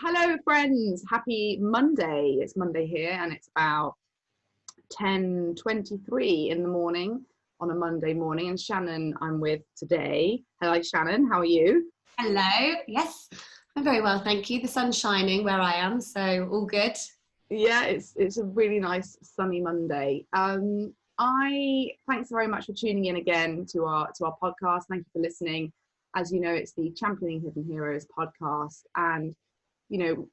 Hello, friends. Happy Monday. It's Monday here, and it's about 10:23 in the morning on a Monday morning. And Shannon, I'm with today. Hello, Shannon. How are you? Hello. Yes, I'm very well, thank you. The sun's shining where I am, so all good. Yeah, it's a really nice sunny Monday. Thanks very much for tuning in again to our podcast. Thank you for listening. As you know, it's the Championing Hidden Heroes podcast, and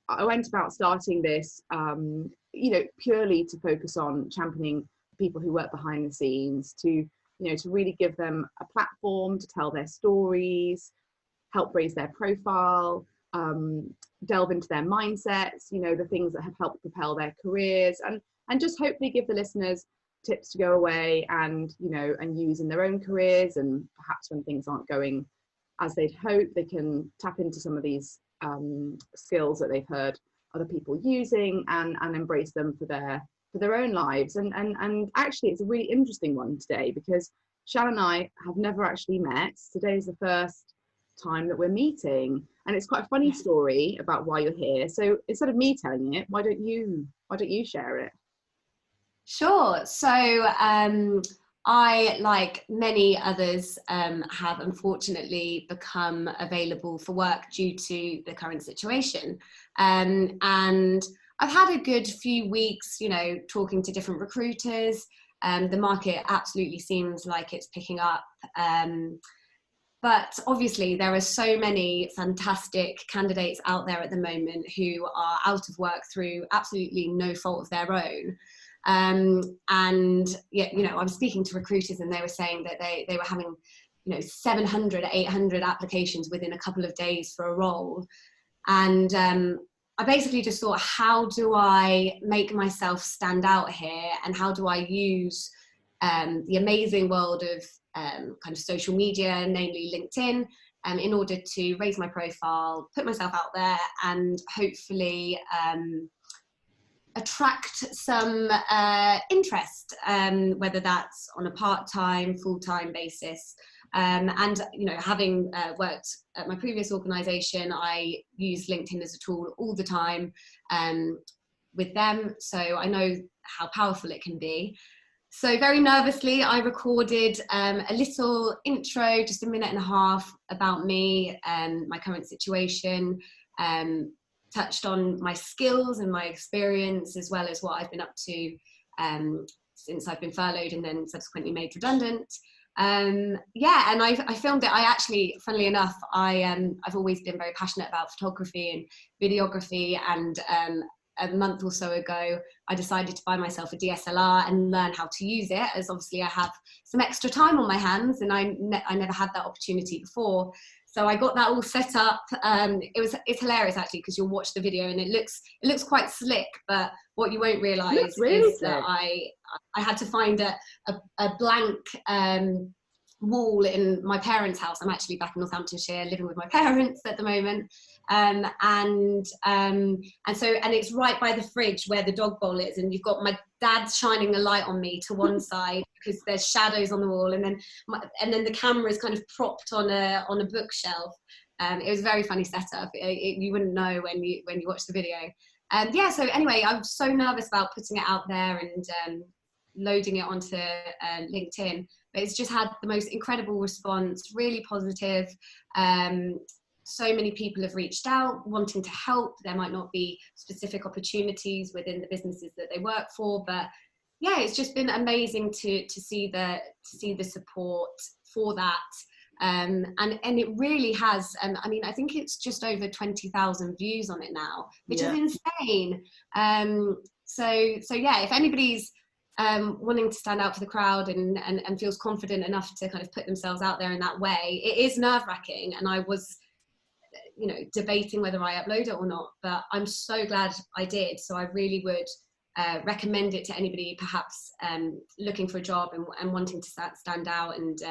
I went about starting this, purely to focus on championing people who work behind the scenes, to really give them a platform to tell their stories, help raise their profile, delve into their mindsets, the things that have helped propel their careers, and just hopefully give the listeners tips to go away and use in their own careers. And perhaps when things aren't going as they'd hope, they can tap into some of these skills that they've heard other people using and embrace them for their own lives. And actually, it's a really interesting one today because Shannon and I have never actually met. Today is the first time that we're meeting, and it's quite a funny story about why you're here. So instead of me telling it, why don't you share it? Sure. So I, like many others, have unfortunately become available for work due to the current situation. And I've had a good few weeks, talking to different recruiters. The market absolutely seems like it's picking up. But obviously there are so many fantastic candidates out there at the moment who are out of work through absolutely no fault of their own. And yeah, I was speaking to recruiters and they were saying that they were having 700, 800 applications within a couple of days for a role. And I basically just thought, how do I make myself stand out here, and how do I use the amazing world of kind of social media, namely LinkedIn, in order to raise my profile, put myself out there, and hopefully attract some interest, whether that's on a part-time, full-time basis. And having worked at my previous organisation, I use LinkedIn as a tool all the time with them, so I know how powerful it can be. So very nervously, I recorded a little intro, just a minute and a half, about me and my current situation, touched on my skills and my experience, as well as what I've been up to since I've been furloughed and then subsequently made redundant. And I filmed it. I actually, funnily enough, I've always been very passionate about photography and videography, and a month or so ago, I decided to buy myself a DSLR and learn how to use it, as obviously I have some extra time on my hands, and I never had that opportunity before. So I got that all set up. It's hilarious actually, because you'll watch the video and it looks quite slick, but what you won't realise is that I had to find a blank wall in my parents' house. I'm actually back in Northamptonshire living with my parents at the moment. And it's right by the fridge where the dog bowl is, and you've got my dad shining a light on me to one side because there's shadows on the wall, and then the camera is kind of propped on a bookshelf. It was a very funny setup. You wouldn't know when you watch the video. So anyway, I'm so nervous about putting it out there and loading it onto LinkedIn, but it's just had the most incredible response, really positive. So many people have reached out wanting to help. There might not be specific opportunities within the businesses that they work for, but yeah, it's just been amazing to see the support for that. And it really has, I think it's just over 20,000 views on it now, which is insane. So yeah, if anybody's wanting to stand out for the crowd and feels confident enough to kind of put themselves out there in that way, it is nerve-wracking, and I was debating whether I upload it or not, but I'm so glad I did. So I really would recommend it to anybody perhaps looking for a job and wanting to stand out and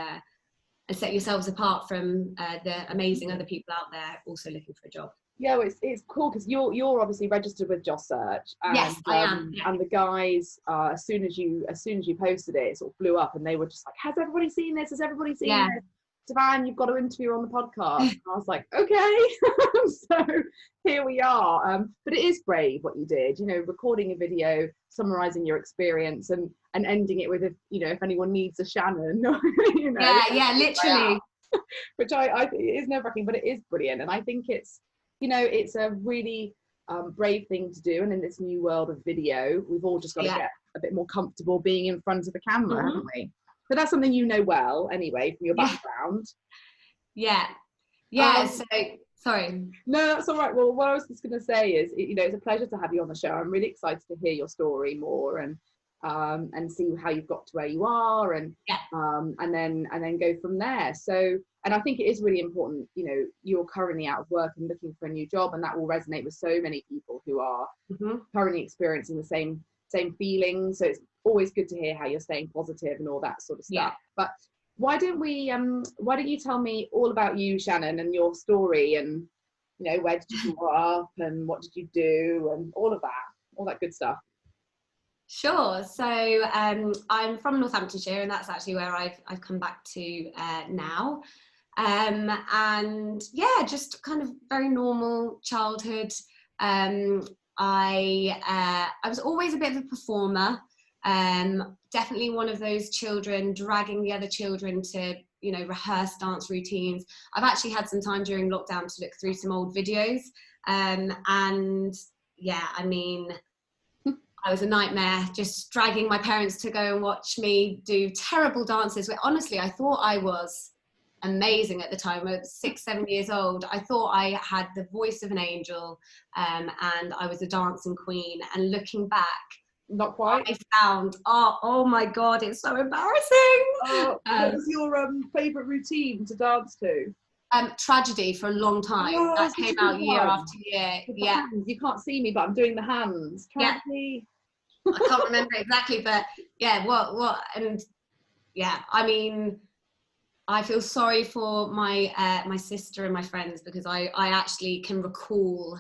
set yourselves apart from the amazing other people out there also looking for a job. Yeah, well, it's cool because you're obviously registered with Job Search. And, yes, I am. Yeah. And the guys, as soon as you posted it, it sort of blew up, and they were just like, "Has everybody seen this? Has everybody seen this?" Savannah, you've got to interview her on the podcast. And I was like, okay. So here we are. But it is brave what you did, you know, recording a video, summarising your experience and ending it with, if anyone needs a Shannon, you know. Yeah, literally. Which I think is nerve-wracking, but it is brilliant. And I think it's, it's a really brave thing to do. And in this new world of video, we've all just got to get a bit more comfortable being in front of the camera, haven't we? But that's something you know well anyway from your background. Yeah. So sorry. No, that's all right. Well, what I was just going to say is, it's a pleasure to have you on the show. I'm really excited to hear your story more and see how you've got to where you are and then go from there. So, and I think it is really important, you're currently out of work and looking for a new job, and that will resonate with so many people who are currently experiencing the same feelings. So it's always good to hear how you're staying positive and all that sort of stuff. But why don't you tell me all about you, Shannon, and your story, and where did you grow up and what did you do and all that good stuff. Sure. So I'm from Northamptonshire, and that's actually where I've come back to now. And yeah, just kind of very normal childhood. I was always a bit of a performer. Definitely one of those children dragging the other children to rehearse dance routines. I've actually had some time during lockdown to look through some old videos, and yeah, I mean, I was a nightmare, just dragging my parents to go and watch me do terrible dances where honestly I thought I was amazing at the time. I was 6-7 years old. I thought I had the voice of an angel, and I was a dancing queen. And looking back, not quite. I found, oh my God, it's so embarrassing. What was your favourite routine to dance to? Tragedy for a long time. That came out year after year. Yeah. You can't see me, but I'm doing the hands. Tragedy. Yeah. I can't remember exactly, but yeah, what, and yeah, I mean, I feel sorry for my sister and my friends, because I actually can recall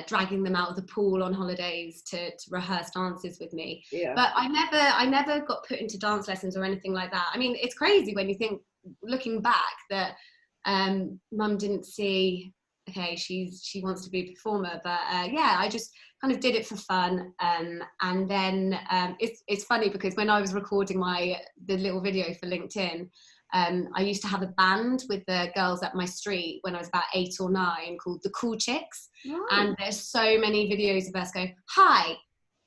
dragging them out of the pool on holidays to rehearse dances with me. Yeah. But I never got put into dance lessons or anything like that. I mean, it's crazy when you think, looking back, that mum didn't see, okay, she wants to be a performer, but yeah, I just kind of did it for fun. And then it's funny because when I was recording the little video for LinkedIn, I used to have a band with the girls at my street when I was about 8 or 9 called the Cool Chicks. Oh. And there's so many videos of us going, "Hi,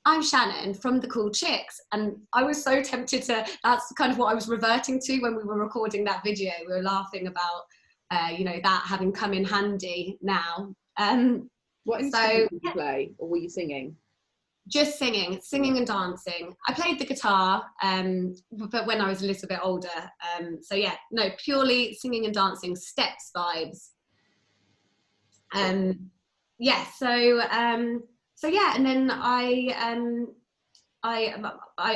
I'm Shannon from the Cool Chicks." And I was so tempted that's kind of what I was reverting to when we were recording that video. We were laughing about, that having come in handy now. What instrument did you play, or were you singing? Just singing and dancing. I played the guitar, but when I was a little bit older. So yeah, no, purely singing and dancing, steps vibes. Yeah, so yeah, and then I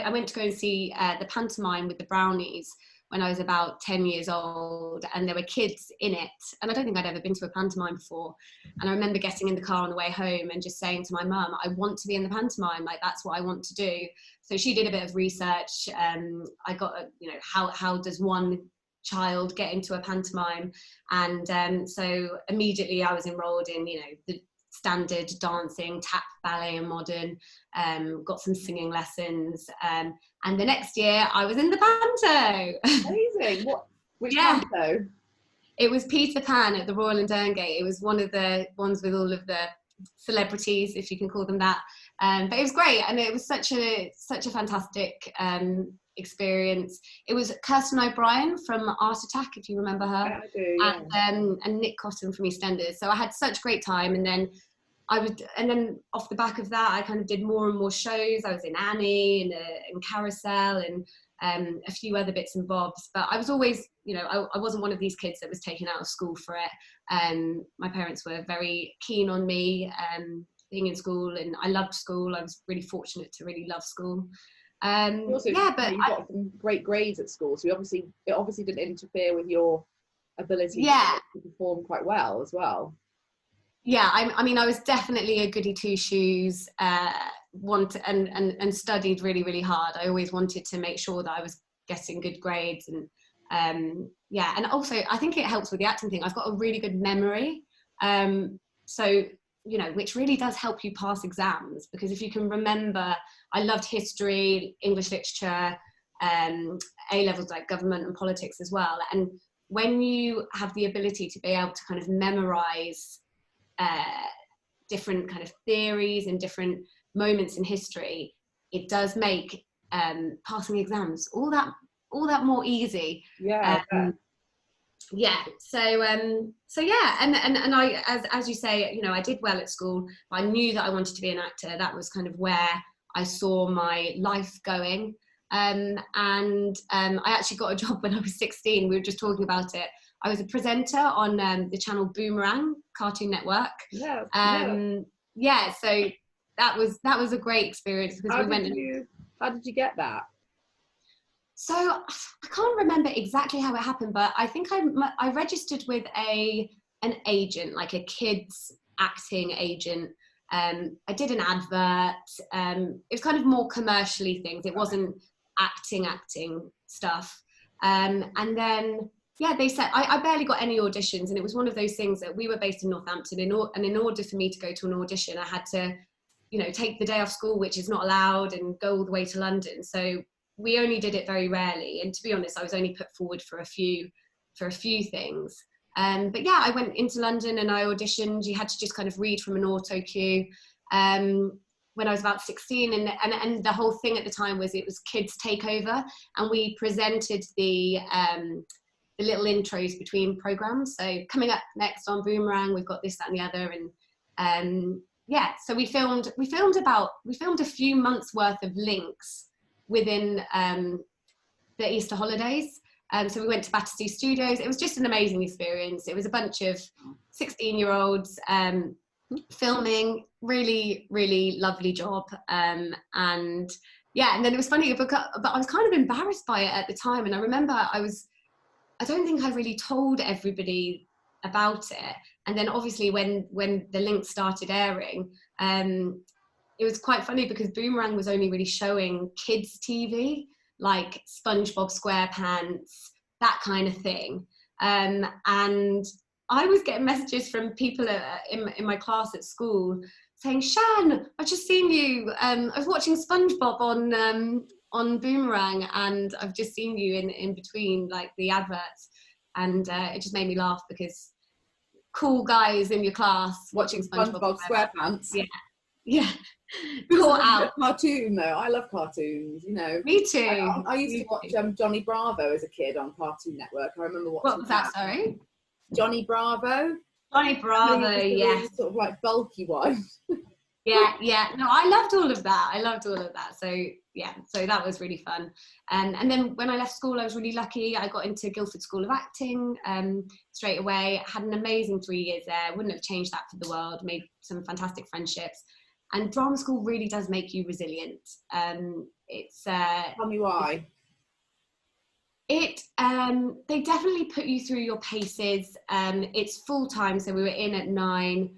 went to go and see the pantomime with the Brownies when I was about 10 years old, and there were kids in it, and I don't think I'd ever been to a pantomime before. And I remember getting in the car on the way home and just saying to my mum, I want to be in the pantomime, like that's what I want to do. So she did a bit of research. I got, how does one child get into a pantomime? And so immediately I was enrolled in, the standard dancing, tap, ballet and modern, got some singing lessons, and the next year I was in the panto. Amazing. Which panto? It was Peter Pan at the Royal and Derngate. It was one of the ones with all of the celebrities, if you can call them that, but it was great, and it was such a fantastic experience. It was Kirsten O'Brien from Art Attack, if you remember her. I do, yeah. And Nick Cotton from EastEnders. So I had such great time, and then off the back of that, I kind of did more and more shows. I was in Annie and Carousel and a few other bits and bobs. But I was always, I wasn't one of these kids that was taken out of school for it. My parents were very keen on me being in school, and I loved school. I was really fortunate to really love school. But you got some great grades at school, so it obviously didn't interfere with your ability to perform quite well as well. Yeah, I mean, I was definitely a goody two shoes. And studied really, really hard. I always wanted to make sure that I was getting good grades, and yeah, and also I think it helps with the acting thing. I've got a really good memory, so you know, which really does help you pass exams, because if you can remember, I loved history, English literature, A levels like government and politics as well. And when you have the ability to be able to kind of memorize different kind of theories and different moments in history, it does make passing exams all that more easy. Yeah. Yeah, so yeah, and I, as you say, you know, I did well at school, but I knew that I wanted to be an actor. That was kind of where I saw my life going. And I actually got a job when I was 16. We were just talking about it. I was a presenter on the channel Boomerang, Cartoon Network. Yeah. Yeah, so that was a great experience, because how did you get that? So I can't remember exactly how it happened, but I think I registered with an agent, like a kids acting agent. I did an advert. It was kind of more commercially things. It wasn't acting stuff. And then, yeah, they said, I barely got any auditions, and it was one of those things that we were based in Northampton, and in order for me to go to an audition, I had to, you know, take the day off school, which is not allowed, and go all the way to London. So we only did it very rarely, and to be honest, I was only put forward for a few things. But yeah, I went into London and I auditioned. You had to just kind of read from an auto cue. When I was about 16, and the whole thing at the time was, it was Kids Takeover, and we presented the little intros between programs. So coming up next on Boomerang, we've got this, that, and the other, and yeah. So we filmed a few months worth of links within the Easter holidays. So we went to Battersea Studios. It was just an amazing experience. It was a bunch of 16-year-olds filming, really, really lovely job. And yeah, and then it was funny, but I was kind of embarrassed by it at the time. And I remember I don't think I really told everybody about it. And then obviously when the link started airing, it was quite funny, because Boomerang was only really showing kids TV, like SpongeBob SquarePants, that kind of thing. And I was getting messages from people in my class at school saying, "Shan, I've just seen you. I was watching SpongeBob on Boomerang, and I've just seen you in between like the adverts." And it just made me laugh, because cool guys in your class watching SpongeBob SquarePants. Yeah. Caught out. Cartoon though, I love cartoons, you know. Me too. I used to watch Johnny Bravo as a kid on Cartoon Network. I remember watching. What was that? Sorry. Johnny Bravo. Johnny Bravo, yeah. Sort of like bulky one. Yeah. No, I loved all of that. So yeah, so that was really fun. And then when I left school, I was really lucky. I got into Guildford School of Acting straight away. Had an amazing 3 years there. Wouldn't have changed that for the world. Made some fantastic friendships. And drama school really does make you resilient. It's tell me why. They definitely put you through your paces. It's full time, so we were in at 9.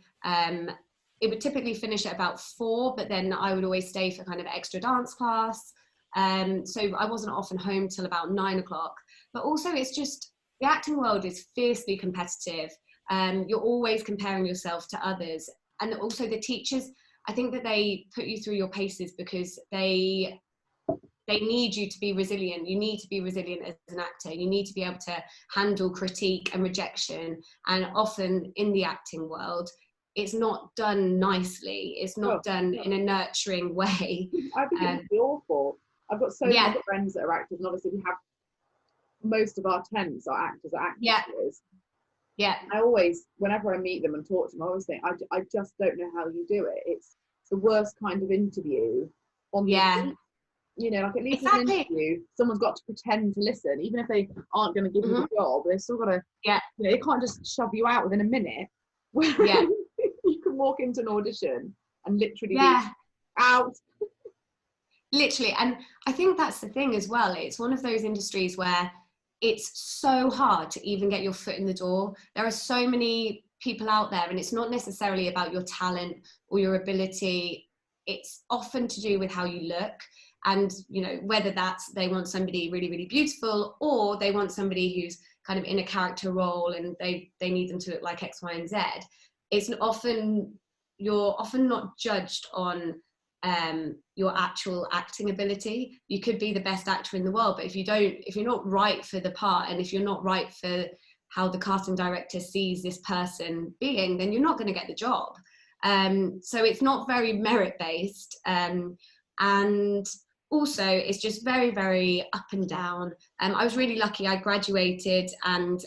It would typically finish at about 4, but then I would always stay for kind of extra dance class. So I wasn't often home till about 9 o'clock. But also, it's just, the acting world is fiercely competitive. You're always comparing yourself to others, and also the teachers, I think that they put you through your paces because they need you to be resilient. You need to be resilient as an actor. You need to be able to handle critique and rejection. And often in the acting world, it's not done nicely. It's not done in a nurturing way. I think it would be awful. I've got so many friends that are actors, and obviously we have most of our temps are actors or actresses. Yeah. I always, whenever I meet them and talk to them, I always think, I just don't know how you do it. It's the worst kind of interview on the you know, like at least in an interview, someone's got to pretend to listen, even if they aren't going to give you the job. They've still got to, you know, they can't just shove you out within a minute. You can walk into an audition and literally be out. Literally, and I think that's the thing as well. It's one of those industries where it's so hard to even get your foot in the door. There are so many people out there, and it's not necessarily about your talent or your ability. It's often to do with how you look, and you know, whether that's they want somebody really, really beautiful, or they want somebody who's kind of in a character role and they need them to look like X, Y, and Z, you're often not judged on your actual acting ability. You could be the best actor in the world, but if you're not right for the part, and if you're not right for how the casting director sees this person being, then you're not going to get the job. So it's not very merit based, and also it's just very, very up and down. I was really lucky. I graduated and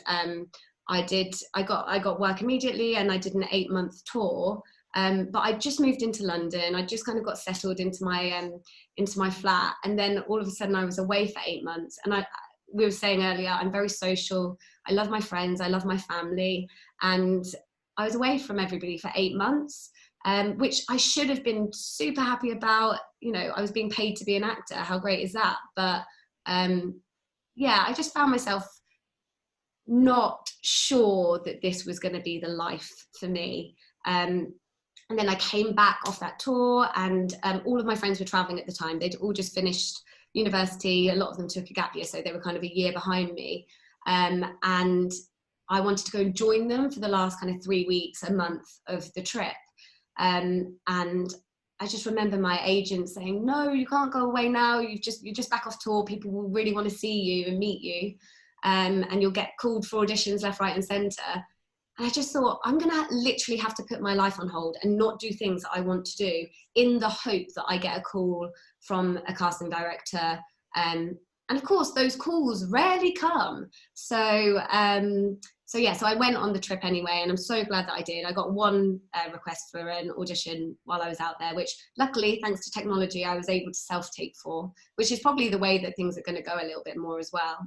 I got work immediately, and I did an 8-month tour. But I just moved into London. I just kind of got settled into my flat, and then all of a sudden I was away for 8 months. And we were saying earlier, I'm very social. I love my friends. I love my family, and I was away from everybody for 8 months, which I should have been super happy about. You know, I was being paid to be an actor. How great is that? But yeah, I just found myself not sure that this was going to be the life for me. And then I came back off that tour, and all of my friends were traveling at the time. They'd all just finished university. A lot of them took a gap year, so they were kind of a year behind me. And I wanted to go and join them for the last kind of 3 weeks, a month of the trip. And I just remember my agent saying, "No, you can't go away now. You're just back off tour. People will really want to see you and meet you, and you'll get called for auditions left, right, and centre." And I just thought, I'm going to literally have to put my life on hold and not do things that I want to do, in the hope that I get a call from a casting director. And of course, those calls rarely come. So I went on the trip anyway, and I'm so glad that I did. I got one request for an audition while I was out there, which luckily, thanks to technology, I was able to self-tape for, which is probably the way that things are going to go a little bit more as well.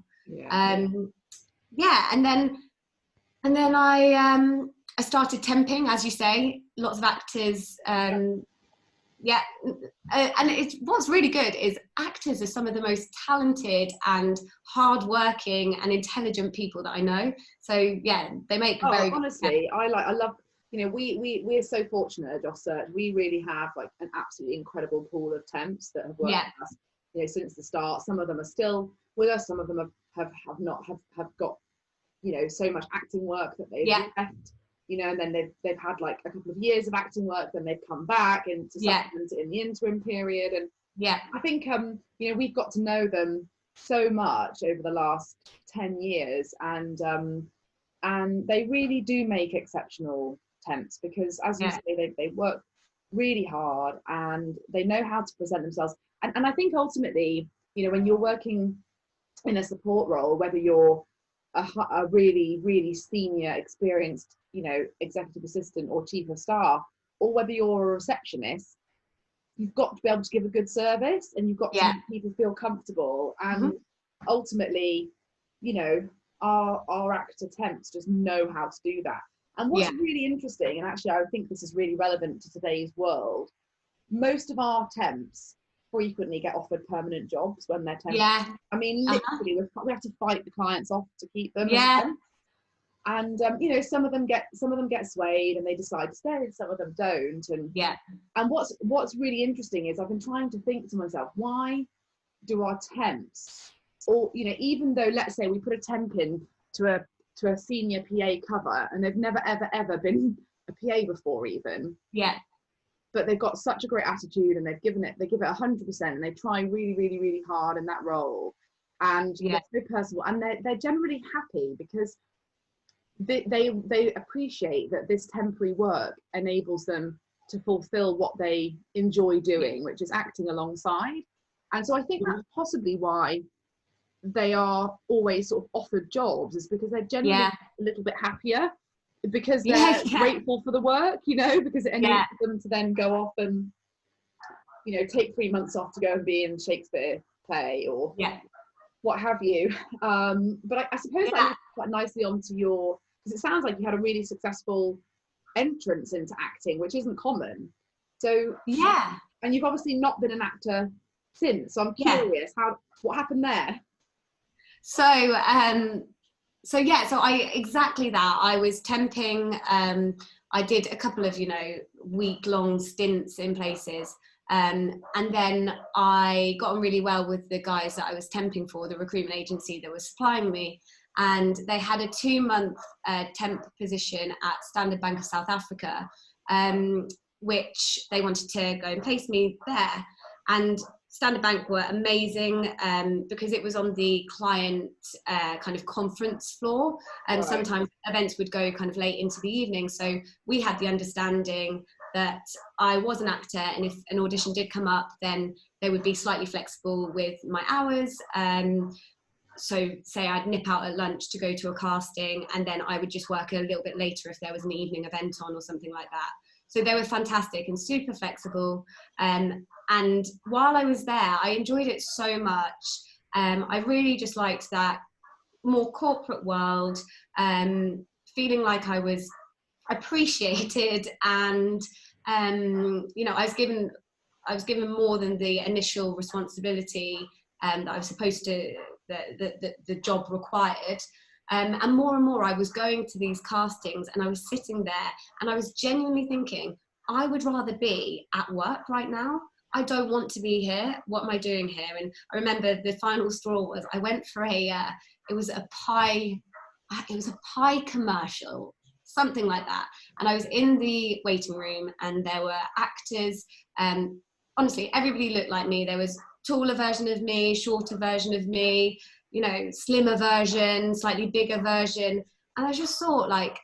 And then I started temping, as you say. Lots of actors, and what's really good is actors are some of the most talented and hardworking and intelligent people that I know. So yeah, they make very honestly, I love. You know, we're so fortunate at Joss Search. We really have like an absolutely incredible pool of temps that have worked with us, you know, since the start. Some of them are still with us. Some of them have got, you know, so much acting work that they've left, you know, and then they've had like a couple of years of acting work, then they've come back into supplement in the interim period. And I think you know, we've got to know them so much over the last 10 years, and they really do make exceptional temps, because as you say, they work really hard and they know how to present themselves. And I think ultimately, you know, when you're working in a support role, whether you're a really, really senior, experienced, you know, executive assistant or chief of staff, or whether you're a receptionist, you've got to be able to give a good service, and you've got to make people feel comfortable. And ultimately, you know, our actor temps just know how to do that. And what's really interesting, and actually I think this is really relevant to today's world, most of our temps frequently get offered permanent jobs when they're temping. I mean, literally, we have to fight the clients off to keep them. And you know, some of them get swayed and they decide to stay, and some of them don't. And what's really interesting is I've been trying to think to myself, why do our temps, or you know, even though let's say we put a temp in to a senior PA cover, and they've never ever been a PA before even. But they've got such a great attitude, and they give it 100%, and they try really, really, really hard in that role, and they're so personal, and they're generally happy because they appreciate that this temporary work enables them to fulfill what they enjoy doing, which is acting alongside. And so I think that's possibly why they are always sort of offered jobs, is because they're generally a little bit happier, because they're grateful for the work, you know, because it enables them to then go off and, you know, take 3 months off to go and be in Shakespeare play or what have you. But I suppose that leads quite nicely onto your, because it sounds like you had a really successful entrance into acting, which isn't common. So and you've obviously not been an actor since. So I'm curious, what happened there? So I exactly that. I was temping. I did a couple of, you know, week-long stints in places, and then I got on really well with the guys that I was temping for, the recruitment agency that was supplying me. and they had a 2-month temp position at Standard Bank of South Africa, which they wanted to go and place me there. And Standard Bank were amazing because it was on the client kind of conference floor, and sometimes events would go kind of late into the evening. So we had the understanding that I was an actor, and if an audition did come up, then they would be slightly flexible with my hours. So say I'd nip out at lunch to go to a casting, and then I would just work a little bit later if there was an evening event on or something like that. So they were fantastic and super flexible. And while I was there, I enjoyed it so much. I really just liked that more corporate world, feeling like I was appreciated, and you know, I was given more than the initial responsibility that I was supposed to, the job required. And more I was going to these castings, and I was sitting there and I was genuinely thinking, I would rather be at work right now. I don't want to be here. What am I doing here? And I remember the final straw was I went for it was a pie commercial, something like that. And I was in the waiting room, and there were actors. Honestly, everybody looked like me. There was taller version of me, shorter version of me, you know, slimmer version, slightly bigger version. And I just thought, like,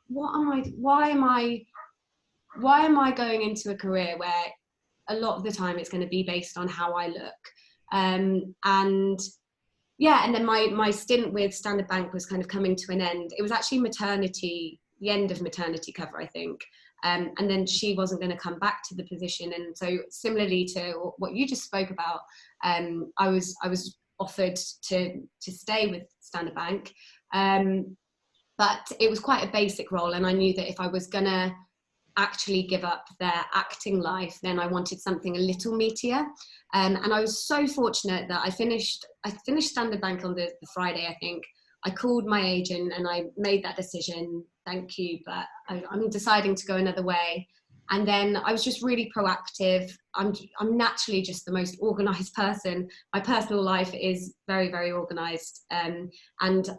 why am I going into a career where a lot of the time it's going to be based on how I look? And yeah, and then my stint with Standard Bank was kind of coming to an end. It was actually the end of maternity cover, I think. And then she wasn't going to come back to the position. And so similarly to what you just spoke about, I was offered to stay with Standard Bank. But it was quite a basic role. And I knew that if I was going to actually give up their acting life, then I wanted something a little meatier. And I was so fortunate that I finished Standard Bank on the Friday, I think. I called my agent and I made that decision, thank you, but I'm deciding to go another way. And then I was just really proactive. I'm naturally just the most organized person. My personal life is very, very organized. And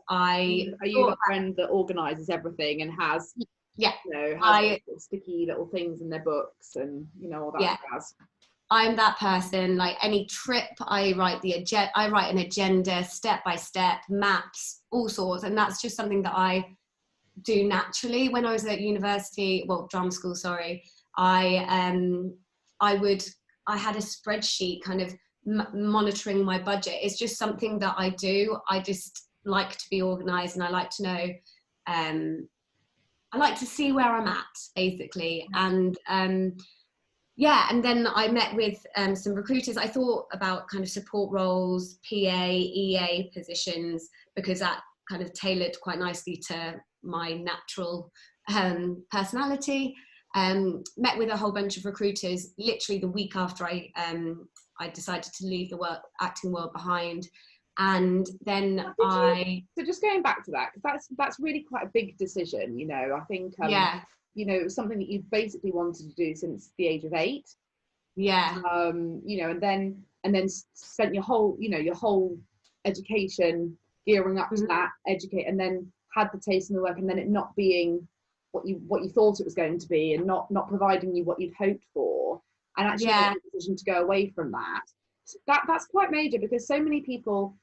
Are you the friend that organizes everything and has, yeah, you know, has sticky little things in their books and, you know, all that jazz? I'm that person. Like any trip, I write an agenda, step by step, maps, all sorts. And that's just something that I do naturally. When I was at university, drama school, sorry, I had a spreadsheet kind of monitoring my budget. It's just something that I do. I just like to be organized, and I like to know, I like to see where I'm at, basically. And yeah, and then I met with some recruiters. I thought about kind of support roles, PA, EA positions, because that kind of tailored quite nicely to my natural personality. Met with a whole bunch of recruiters literally the week after I decided to leave the acting world behind. And then so just going back to that, because that's really quite a big decision, you know. I think you know, it was something that you basically wanted to do since the age of 8. Yeah. You know, and then spent your whole education gearing up to that, educate, and then had the taste in the work, and then it not being what you thought it was going to be, and not providing you what you'd hoped for, and actually made the decision to go away from that. That's quite major, because so many people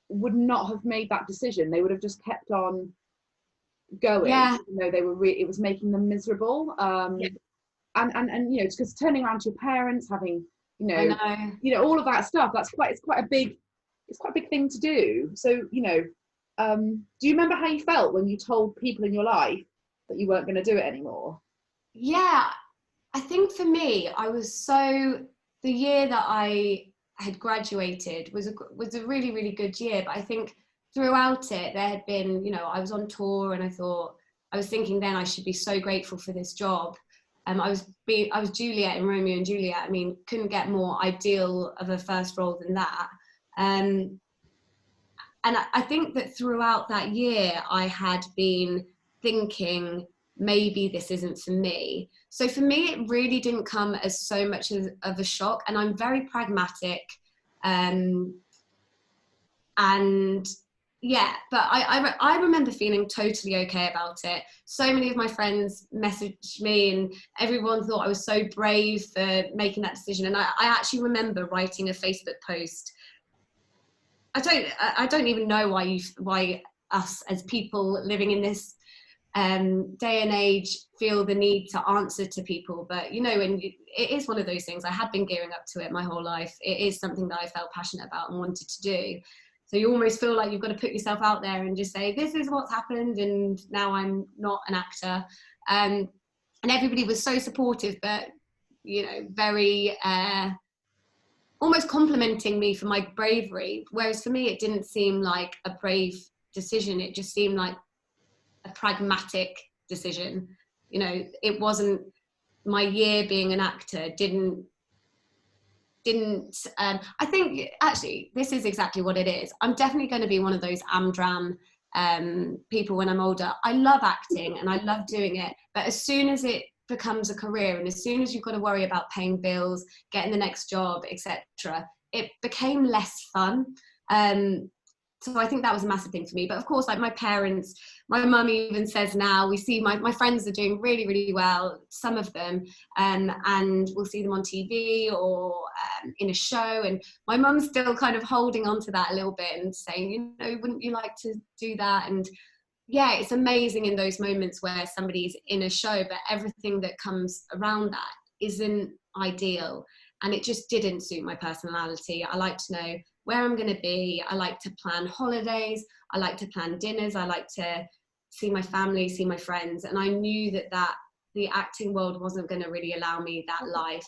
would not have made that decision. They would have just kept on going, even though they were it was making them miserable. And you know, because turning around to your parents, having you know all of that stuff, it's quite a big thing to do. So you know, do you remember how you felt when you told people in your life that you weren't going to do it anymore? Yeah, I think for me, the year that I had graduated was a really, really good year. But I think throughout it, there had been, you know, I was on tour, and I was thinking then I should be so grateful for this job. I was Juliet in Romeo and Juliet. I mean, couldn't get more ideal of a first role than that. And I think that throughout that year, I had been thinking, maybe this isn't for me. So for me, it really didn't come as so much of a shock. And I'm very pragmatic. And yeah, but I remember feeling totally okay about it. So many of my friends messaged me and everyone thought I was so brave for making that decision. And I actually remember writing a Facebook post. I don't even know why us as people living in this day and age feel the need to answer to people, but you know, it is one of those things. I had been gearing up to it my whole life. It is something that I felt passionate about and wanted to do. So you almost feel like you've got to put yourself out there and just say, this is what's happened, and now I'm not an actor. And everybody was so supportive, but you know, very almost complimenting me for my bravery. Whereas for me, it didn't seem like a brave decision. It just seemed like a pragmatic decision. You know, it wasn't my year being an actor didn't I think actually this is exactly what it is. I'm definitely going to be one of those amdram people when I'm older. I love acting and I love doing it, but as soon as it becomes a career and as soon as you've got to worry about paying bills, getting the next job, etc., it became less fun. So I think that was a massive thing for me. But of course, like my parents, my mum even says now, we see my friends are doing really, really well, some of them, and we'll see them on TV or in a show. And my mum's still kind of holding on to that a little bit and saying, you know, wouldn't you like to do that? And yeah, it's amazing in those moments where somebody's in a show, but everything that comes around that isn't ideal. And it just didn't suit my personality. I like to know where I'm going to be. I like to plan holidays. I like to plan dinners. I like to see my family, see my friends. And I knew that the acting world wasn't going to really allow me that life.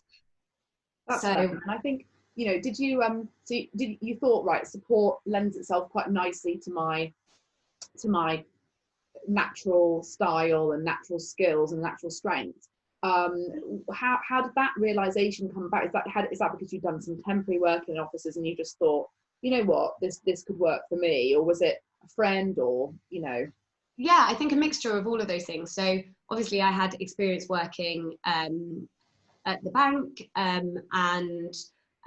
That's fair. And I think, you know, did you thought, right, support lends itself quite nicely to my natural style and natural skills and natural strengths. How did that realization come about? Is that because you've done some temporary work in offices and you just thought, you know what, this could work for me? Or was it a friend, or, you know? Yeah, I think a mixture of all of those things. So obviously I had experience working at the bank, and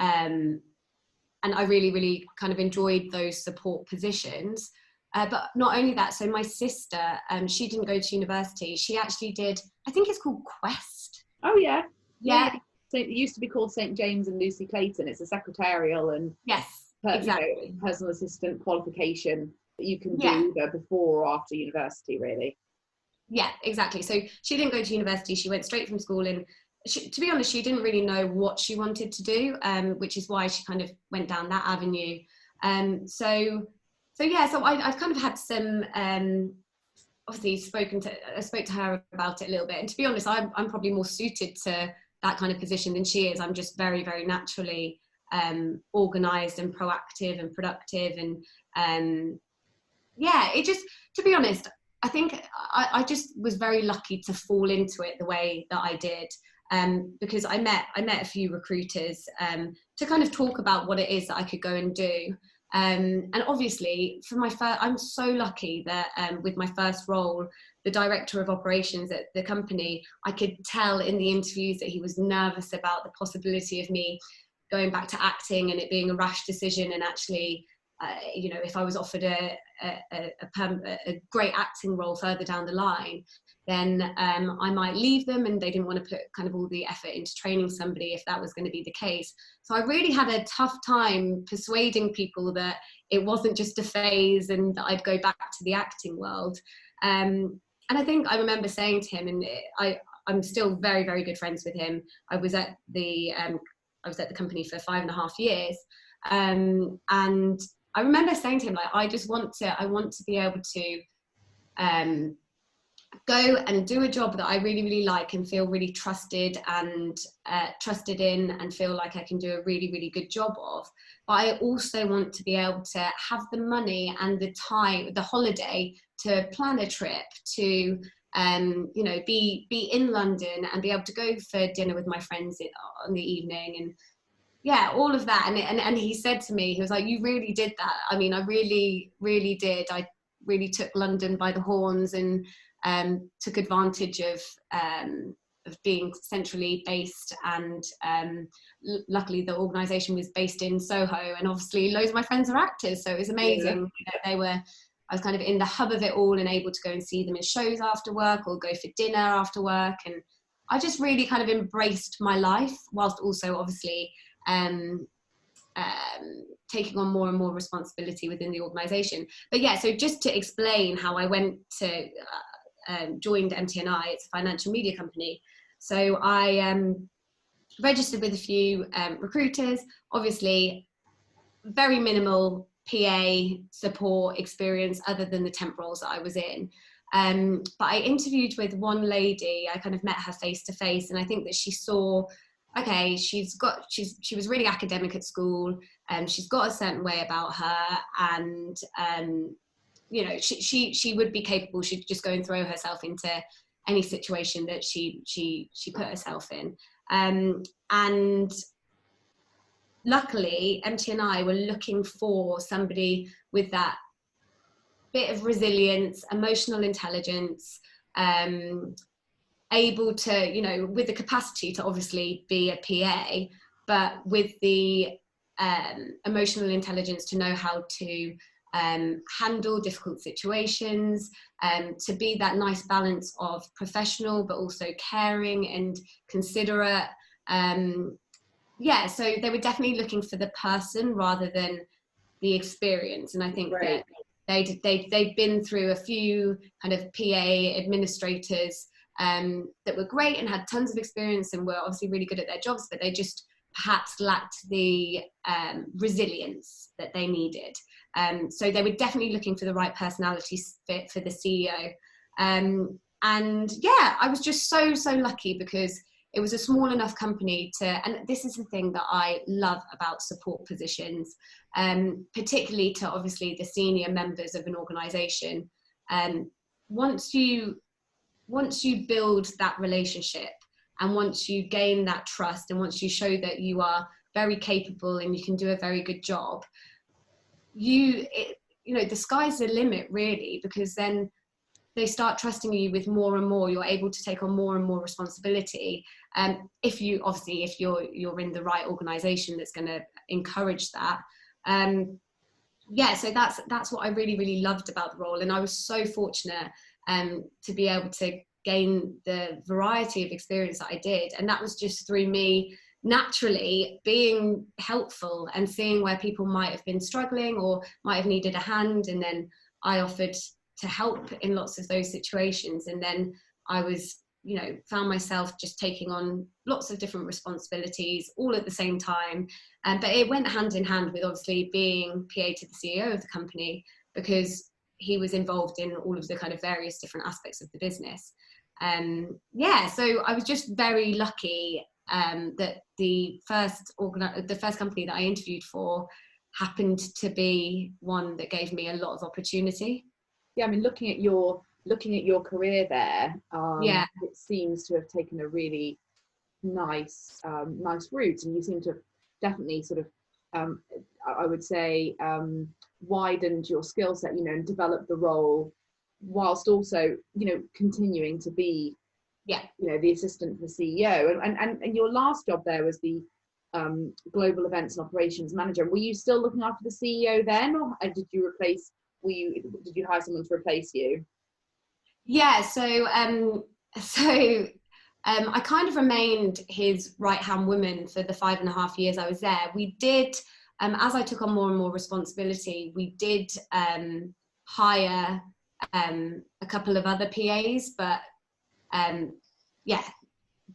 I really, really kind of enjoyed those support positions. But not only that, so my sister, she didn't go to university. She actually did, I think it's called Quest. Oh, yeah. Yeah. So it used to be called St. James and Lucy Clayton. It's a secretarial and yes, exactly. You know, personal assistant qualification that you can do either before or after university, really. Yeah, exactly. So she didn't go to university. She went straight from school, and to be honest, she didn't really know what she wanted to do, which is why she kind of went down that avenue. So I've kind of had some, obviously I spoke to her about it a little bit. And to be honest, I'm probably more suited to that kind of position than she is. I'm just very, very naturally organised and proactive and productive. And it just, to be honest, I think I just was very lucky to fall into it the way that I did. Because I met a few recruiters to kind of talk about what it is that I could go and do. And obviously for I'm so lucky that with my first role, the director of operations at the company, I could tell in the interviews that he was nervous about the possibility of me going back to acting and it being a rash decision. And actually, you know, if I was offered a great acting role further down the line, then I might leave them, and they didn't want to put kind of all the effort into training somebody if that was going to be the case. So I really had a tough time persuading people that it wasn't just a phase and that I'd go back to the acting world. And I think I remember saying to him, and I'm still very, very good friends with him. I was at the company for 5.5 years, and I remember saying to him, like, I want to be able to go and do a job that I really, really like and feel really trusted in, and feel like I can do a really, really good job of. But I also want to be able to have the money and the time, the holiday, to plan a trip, to you know, be in London and be able to go for dinner with my friends on the evening, and yeah, all of that. And he said to me, he was like, you really did that. I mean, I really, really did. I really took London by the horns and took advantage of being centrally based, and luckily the organisation was based in Soho, and obviously loads of my friends are actors, so it was amazing. I was kind of in the hub of it all and able to go and see them in shows after work or go for dinner after work, and I just really kind of embraced my life whilst also obviously taking on more and more responsibility within the organisation. But yeah, so just to explain how I went to joined MTNI, it's a financial media company. So I registered with a few recruiters, obviously very minimal PA support experience other than the temp roles that I was in. But I interviewed with one lady, I kind of met her face to face, and I think that she saw, okay, she was really academic at school, and she's got a certain way about her, and you know, she would be capable. She'd just go and throw herself into any situation that she put herself in. And luckily, MTNI were looking for somebody with that bit of resilience, emotional intelligence, able to, you know, with the capacity to obviously be a PA, but with the emotional intelligence to know how to handle difficult situations, to be that nice balance of professional but also caring and considerate. Yeah, so they were definitely looking for the person rather than the experience, and I think that they'd been through a few kind of PA administrators that were great and had tons of experience and were obviously really good at their jobs, but they just perhaps lacked the resilience that they needed. So they were definitely looking for the right personality fit for the CEO. And yeah, I was just so lucky because it was a small enough company and this is the thing that I love about support positions, particularly to obviously the senior members of an organisation. Once you build that relationship, and once you gain that trust, and once you show that you are very capable and you can do a very good job, you know, the sky's the limit really, because then they start trusting you with more and more. You're able to take on more and more responsibility. If you're in the right organisation that's going to encourage that. Yeah, so that's what I really loved about the role, and I was so fortunate to be able to gain the variety of experience that I did, and that was just through me naturally being helpful and seeing where people might have been struggling or might have needed a hand, and then I offered to help in lots of those situations. And then I was, you know, found myself just taking on lots of different responsibilities all at the same time. But it went hand in hand with obviously being PA to the CEO of the company, because he was involved in all of the kind of various different aspects of the business. Yeah, so I was just very lucky that the first company that I interviewed for happened to be one that gave me a lot of opportunity. Yeah, I mean, looking at your career there, yeah, it seems to have taken a really nice route, and you seem to have definitely sort of, I would say, widened your skill set, you know, and developed the role, whilst also, you know, continuing to be, you know, the assistant to the CEO. And your last job there was the global events and operations manager. Were you still looking after the CEO then, or did you hire someone to replace you? Yeah, so I kind of remained his right-hand woman for the 5.5 years I was there. We did, as I took on more and more responsibility, we did hire a couple of other PAs, but yeah,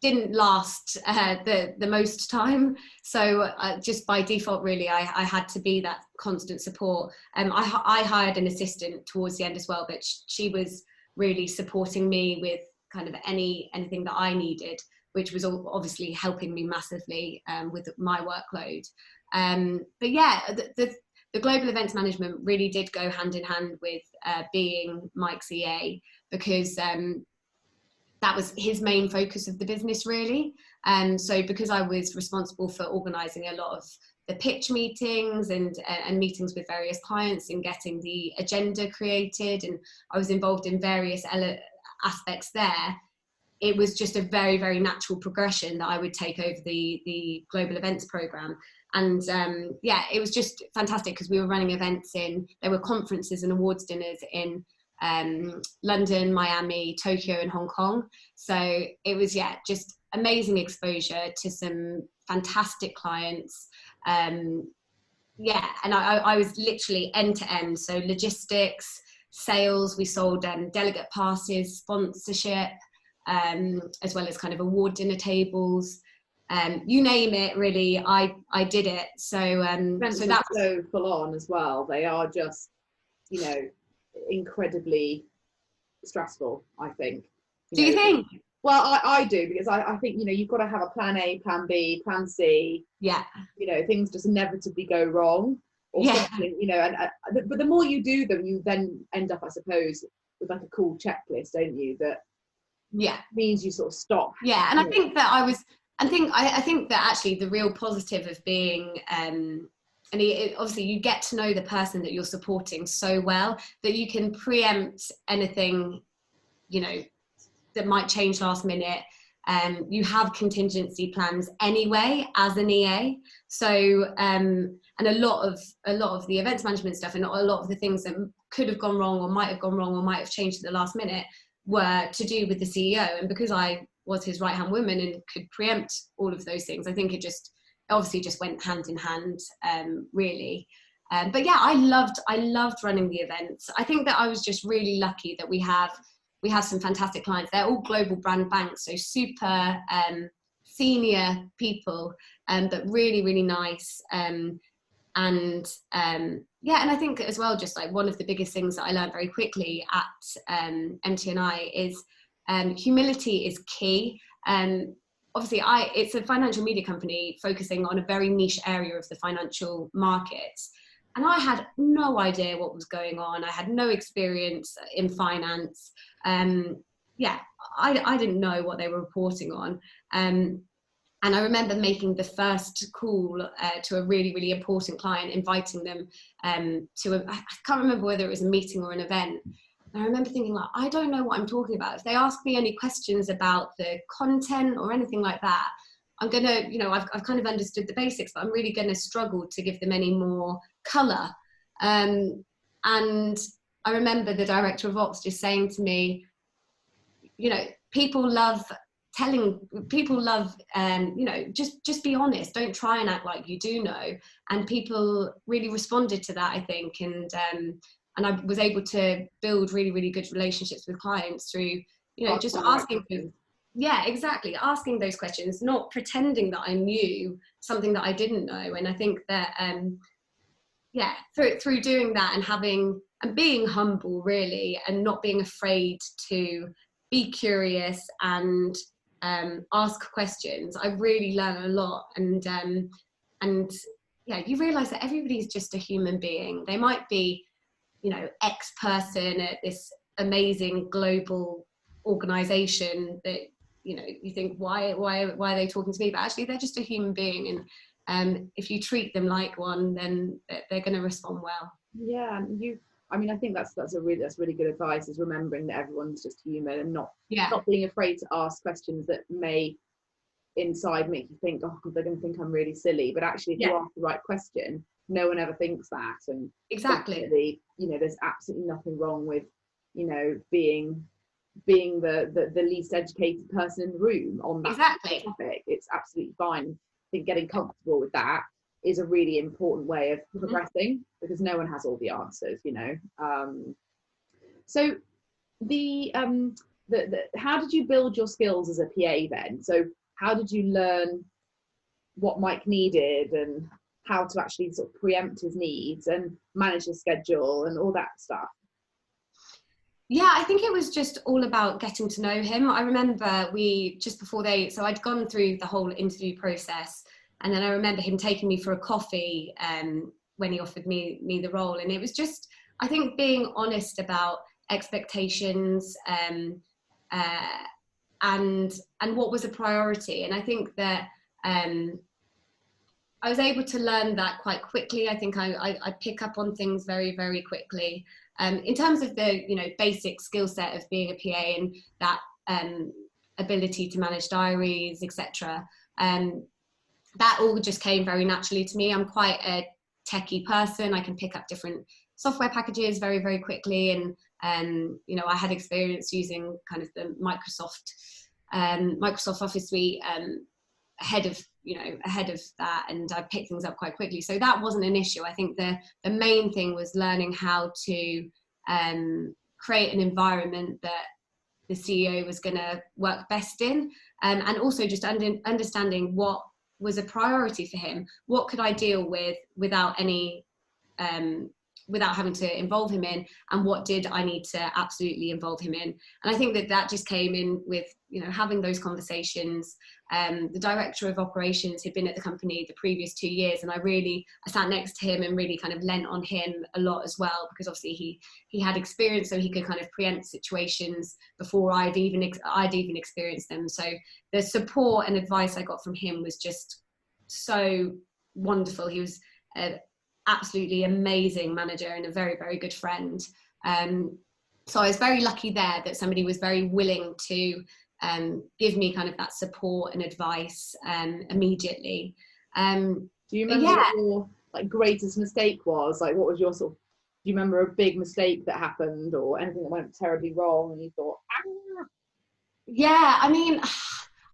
didn't last the most time. So just by default, really, I had to be that constant support. I hired an assistant towards the end as well, but she was really supporting me with kind of anything that I needed, which was obviously helping me massively with my workload. But yeah, the global events management really did go hand in hand with being Mike's EA, because that was his main focus of the business, really. So because I was responsible for organising a lot of the pitch meetings and meetings with various clients and getting the agenda created, and I was involved in various aspects there, it was just a very, very natural progression that I would take over the global events program. And yeah, it was just fantastic because we were running events there were conferences and awards dinners in London, Miami, Tokyo and Hong Kong. So it was, yeah, just amazing exposure to some fantastic clients. Yeah, and I was literally end to end. So logistics, sales, we sold delegate passes, sponsorship, as well as kind of award dinner tables. You name it, really, I did it. So so that's so full on as well. They are just, you know, incredibly stressful, I think. Do you think? Well, I do, because I think, you know, you've got to have a plan A, plan B, plan C. Yeah. You know, things just inevitably go wrong, or something, you know, but the more you do them, you then end up, I suppose, with like a cool checklist, don't you? That means you sort of stop. Yeah, and I think that I think that actually the real positive of being obviously you get to know the person that you're supporting so well that you can preempt anything, you know, that might change last minute. You have contingency plans anyway as an EA. So and a lot of the events management stuff and a lot of the things that could have gone wrong or might have gone wrong or might have changed at the last minute were to do with the CEO. And because I was his right hand woman and could preempt all of those things, I think it obviously just went hand in hand, really. But yeah, I loved running the events. I think that I was just really lucky that we have some fantastic clients. They're all global brand banks, so super senior people, but really, really nice. Yeah, and I think as well, just like one of the biggest things that I learned very quickly at MTNI is humility is key. Obviously, it's a financial media company focusing on a very niche area of the financial markets. And I had no idea what was going on. I had no experience in finance. Yeah, I didn't know what they were reporting on. And I remember making the first call to a really, really important client, inviting them to I can't remember whether it was a meeting or an event. And I remember thinking, like, I don't know what I'm talking about. If they ask me any questions about the content or anything like that, I'm going to, you know, I've kind of understood the basics, but I'm really going to struggle to give them any more colour. And I remember the director of ops just saying to me, you know, people love, you know, just be honest. Don't try and act like you do know. And people really responded to that, I think. And I was able to build really, really good relationships with clients through, you know, just asking them. Yeah, exactly. Asking those questions, not pretending that I knew something that I didn't know. And I think that, yeah, through doing that and being humble, really, and not being afraid to be curious and ask questions, I really learned a lot. And yeah, you realise that everybody's just a human being. They might be, you know, X-person at this amazing global organisation that, you know, you think, why are they talking to me? But actually, they're just a human being, and if you treat them like one, then they're going to respond well. Yeah, I mean, I think that's really good advice, is remembering that everyone's just human and not being afraid to ask questions that may inside make you think, oh God, they're going to think I'm really silly. But actually, if you ask the right question, no one ever thinks that. And exactly, you know, there's absolutely nothing wrong with, you know, being the least educated person in the room on that topic. It's absolutely fine. I think getting comfortable with that is a really important way of progressing, because no one has all the answers, you know. So how did you build your skills as a PA then? So how did you learn what Mike needed and how to actually sort of preempt his needs and manage his schedule and all that stuff? Yeah, I think it was just all about getting to know him. I remember so I'd gone through the whole interview process, and then I remember him taking me for a coffee when he offered me the role. And it was just, I think, being honest about expectations and what was a priority. And I think that I was able to learn that quite quickly. I think I pick up on things very, very quickly. In terms of the, you know, basic skill set of being a PA, and that ability to manage diaries, etc. That all just came very naturally to me. I'm quite a techie person. I can pick up different software packages very, very quickly, and you know, I had experience using kind of the Microsoft Office suite ahead of that, and I picked things up quite quickly. So that wasn't an issue. I think the main thing was learning how to create an environment that the CEO was going to work best in, and also just understanding what was a priority for him. What could I deal with without any without having to involve him in, and what did I need to absolutely involve him in? And I think that just came in with, you know, having those conversations. The director of operations had been at the company the previous 2 years, and I sat next to him and really kind of lent on him a lot as well, because obviously he had experience, so he could kind of preempt situations before I'd even experienced them. So the support and advice I got from him was just so wonderful. He was absolutely amazing manager and a very, very good friend. So I was very lucky there that somebody was very willing to give me kind of that support and advice immediately. Do you remember what your like greatest mistake was? Like, what was your do you remember a big mistake that happened or anything that went terribly wrong and you thought, ah? Yeah, I mean,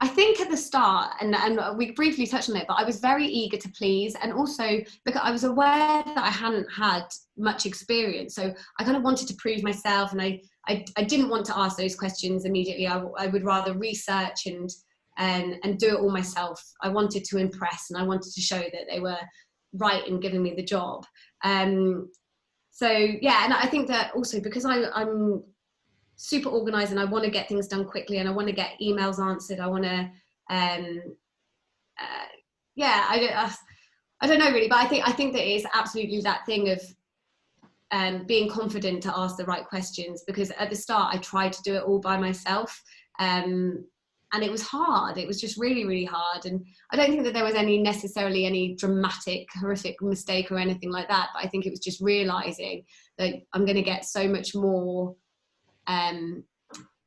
I think at the start, and we briefly touched on it, but I was very eager to please, and also because I was aware that I hadn't had much experience, so I kind of wanted to prove myself, and I didn't want to ask those questions immediately. I would rather research and do it all myself. I wanted to impress, and I wanted to show that they were right in giving me the job. So yeah, and I think that also because I'm super organized and I want to get things done quickly, and I want to get emails answered. I want to, I don't know really, but I think that it's absolutely that thing of being confident to ask the right questions, because at the start I tried to do it all by myself, and it was hard. It was just really, really hard. And I don't think that there was necessarily any dramatic, horrific mistake or anything like that, but I think it was just realizing that I'm going to get so much more. I'm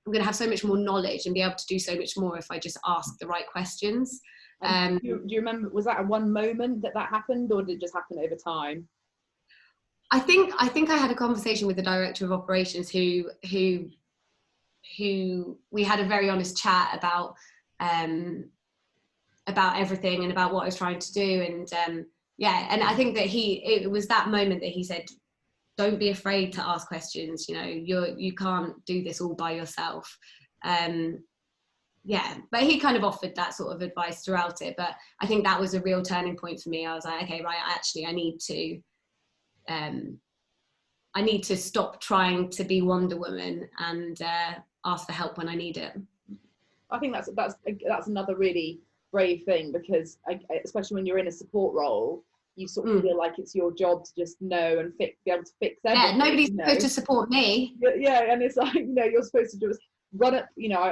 going to have so much more knowledge and be able to do so much more if I just ask the right questions. Do you remember, was that a one moment that happened, or did it just happen over time? I think I had a conversation with the director of operations who we had a very honest chat about everything and about what I was trying to do. And and I think that it was that moment that he said, don't be afraid to ask questions. You know, you can't do this all by yourself. But he kind of offered that sort of advice throughout it. But I think that was a real turning point for me. I was like, okay, right, actually, I need to stop trying to be Wonder Woman and ask for help when I need it. I think that's another really brave thing, because especially when you're in a support role, you sort of feel like it's your job to just know and be able to fix everything. Yeah, nobody's supposed to support me. Yeah, and it's like, you know, you're supposed to just run up, you know,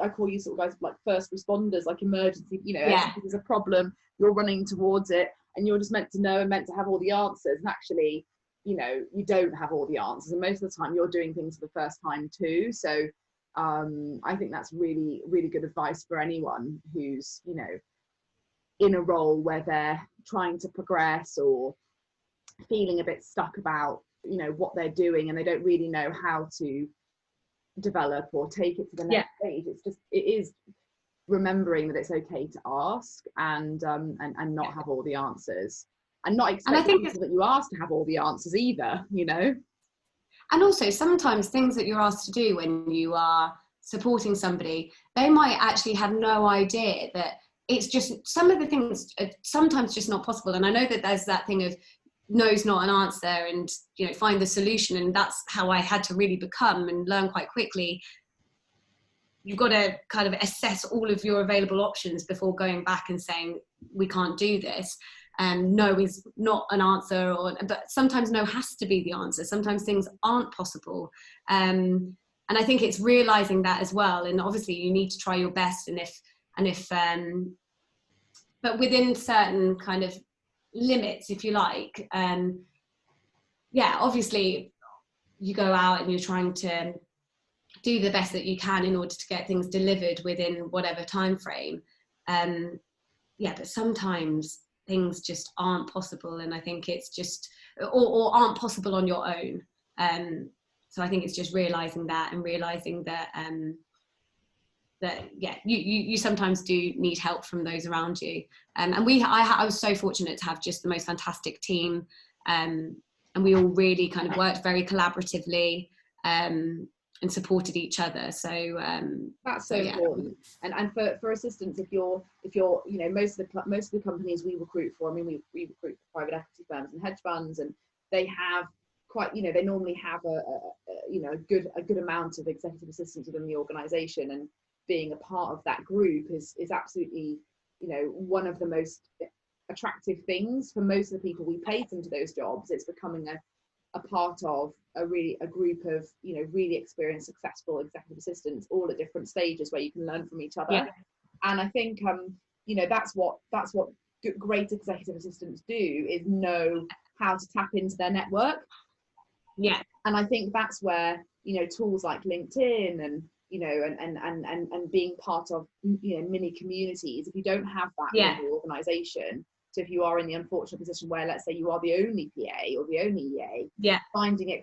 I call you sort of guys like first responders, like emergency, you know, if there's a problem, you're running towards it, and you're just meant to know and meant to have all the answers. And actually, you know, you don't have all the answers, and most of the time you're doing things for the first time too. So I think that's really, really good advice for anyone who's, you know, in a role where they're trying to progress or feeling a bit stuck about, you know, what they're doing, and they don't really know how to develop or take it to the next stage. It is remembering that it's okay to ask and not have all the answers, and not expecting people that you ask to have all the answers either, you know. And also sometimes things that you're asked to do when you are supporting somebody, they might actually have no idea that it's just, some of the things are sometimes just not possible. And I know that there's that thing of no's not an answer, and, you know, find the solution. And that's how I had to really become and learn quite quickly. You've got to kind of assess all of your available options before going back and saying, we can't do this. And no is not an answer, but sometimes no has to be the answer. Sometimes things aren't possible. And I think it's realizing that as well. And obviously you need to try your best. But within certain kind of limits, if you like. Obviously you go out and you're trying to do the best that you can in order to get things delivered within whatever time frame. But sometimes things just aren't possible, and I think it's just or aren't possible on your own. So I think it's just realizing that, and realizing that you sometimes do need help from those around you. And I was so fortunate to have just the most fantastic team, and we all really kind of worked very collaboratively, and supported each other. So that's so important. And for assistants, if you're most of the companies we recruit for, I mean, we recruit for private equity firms and hedge funds, and they have quite, they normally have a good amount of executive assistants within the organization, and being a part of that group is absolutely one of the most attractive things for most of the people we place into those jobs. It's becoming a part of a group of really experienced, successful executive assistants, all at different stages, where you can learn from each other. And I think that's what great executive assistants do, is know how to tap into their network. And I think that's where tools like LinkedIn and and being part of mini communities, if you don't have that in your organization. So if you are in the unfortunate position where, let's say, you are the only PA or the only EA, finding an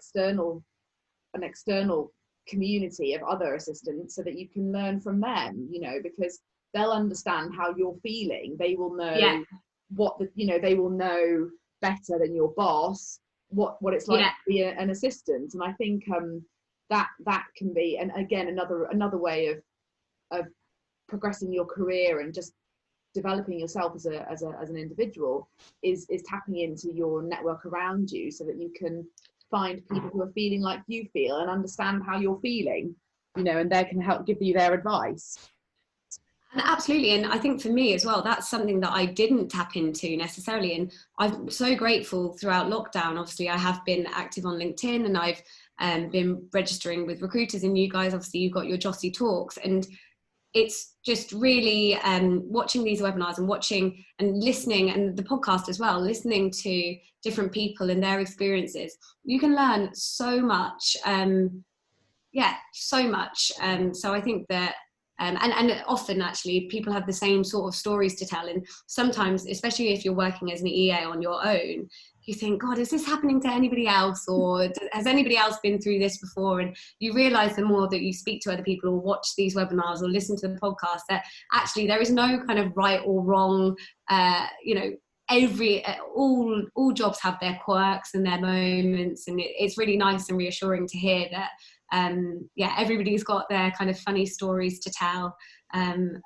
external community of other assistants so that you can learn from them, because they'll understand how you're feeling. They will know they will know better than your boss what it's like to be an assistant. And I think that can be, and again, another way of progressing your career and just developing yourself as an individual is tapping into your network around you, so that you can find people who are feeling like you feel and understand how you're feeling, and they can help give you their advice. And absolutely. And I think for me as well, that's something that I didn't tap into necessarily. And I'm so grateful throughout lockdown. Obviously, I have been active on LinkedIn, and I've been registering with recruiters, and you guys, obviously, you've got your Jossie Talks. And it's just really watching these webinars and watching and listening, and the podcast as well, listening to different people and their experiences. You can learn so much. So much. So I think that and often actually people have the same sort of stories to tell, and sometimes, especially if you're working as an EA on your own, you think, God, is this happening to anybody else, or has anybody else been through this before? And you realize the more that you speak to other people or watch these webinars or listen to the podcast, that actually there is no kind of right or wrong. All jobs have their quirks and their moments, and it's really nice and reassuring to hear that everybody's got their kind of funny stories to tell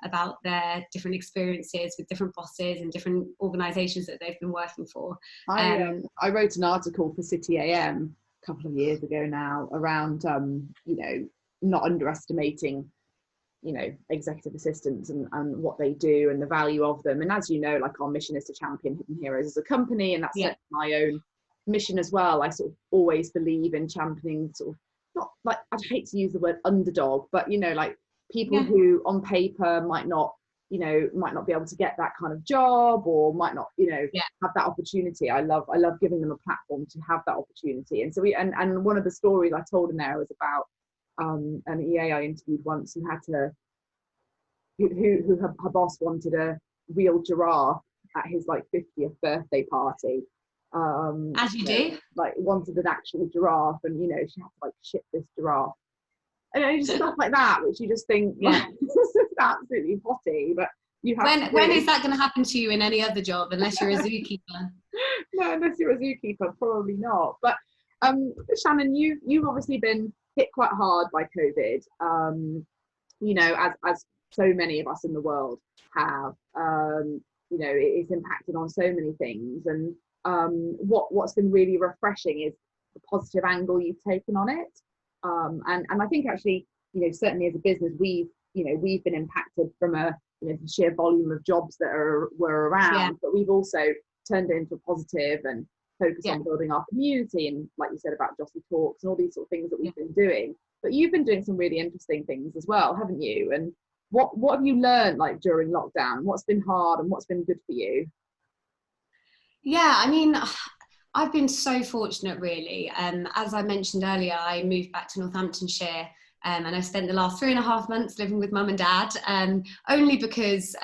about their different experiences with different bosses and different organizations that they've been working for. I wrote an article for City AM a couple of years ago now around not underestimating executive assistants and what they do and the value of them. And as you know, like, our mission is to champion hidden heroes as a company, and that's my own mission as well. I sort of always believe in championing sort of, not like, I'd hate to use the word underdog, but like people who on paper might not be able to get that kind of job, or might not have that opportunity. I love giving them a platform to have that opportunity. And so and one of the stories I told in there was about an EA I interviewed once who her boss wanted a real giraffe at his 50th birthday party. As you do, wanted an actual giraffe, and she had to ship this giraffe, and just stuff like that, which you just think, this is absolutely potty. But you have when is that going to happen to you in any other job, unless you're a zookeeper? No, unless you're a zookeeper, probably not. But Shannon, you've obviously been hit quite hard by COVID, as so many of us in the world have. It's impacted on so many things, and what's been really refreshing is the positive angle you've taken on it, and I think actually, certainly as a business, we've been impacted from the sheer volume of jobs that were around, but we've also turned it into a positive and focused on building our community, and like you said about Jossie Talks and all these sort of things that we've been doing. But you've been doing some really interesting things as well, haven't you? And what have you learned during lockdown? What's been hard and what's been good for you? I mean, I've been so fortunate, really. As I mentioned earlier, I moved back to Northamptonshire and I've spent the last 3.5 months living with mum and dad, only because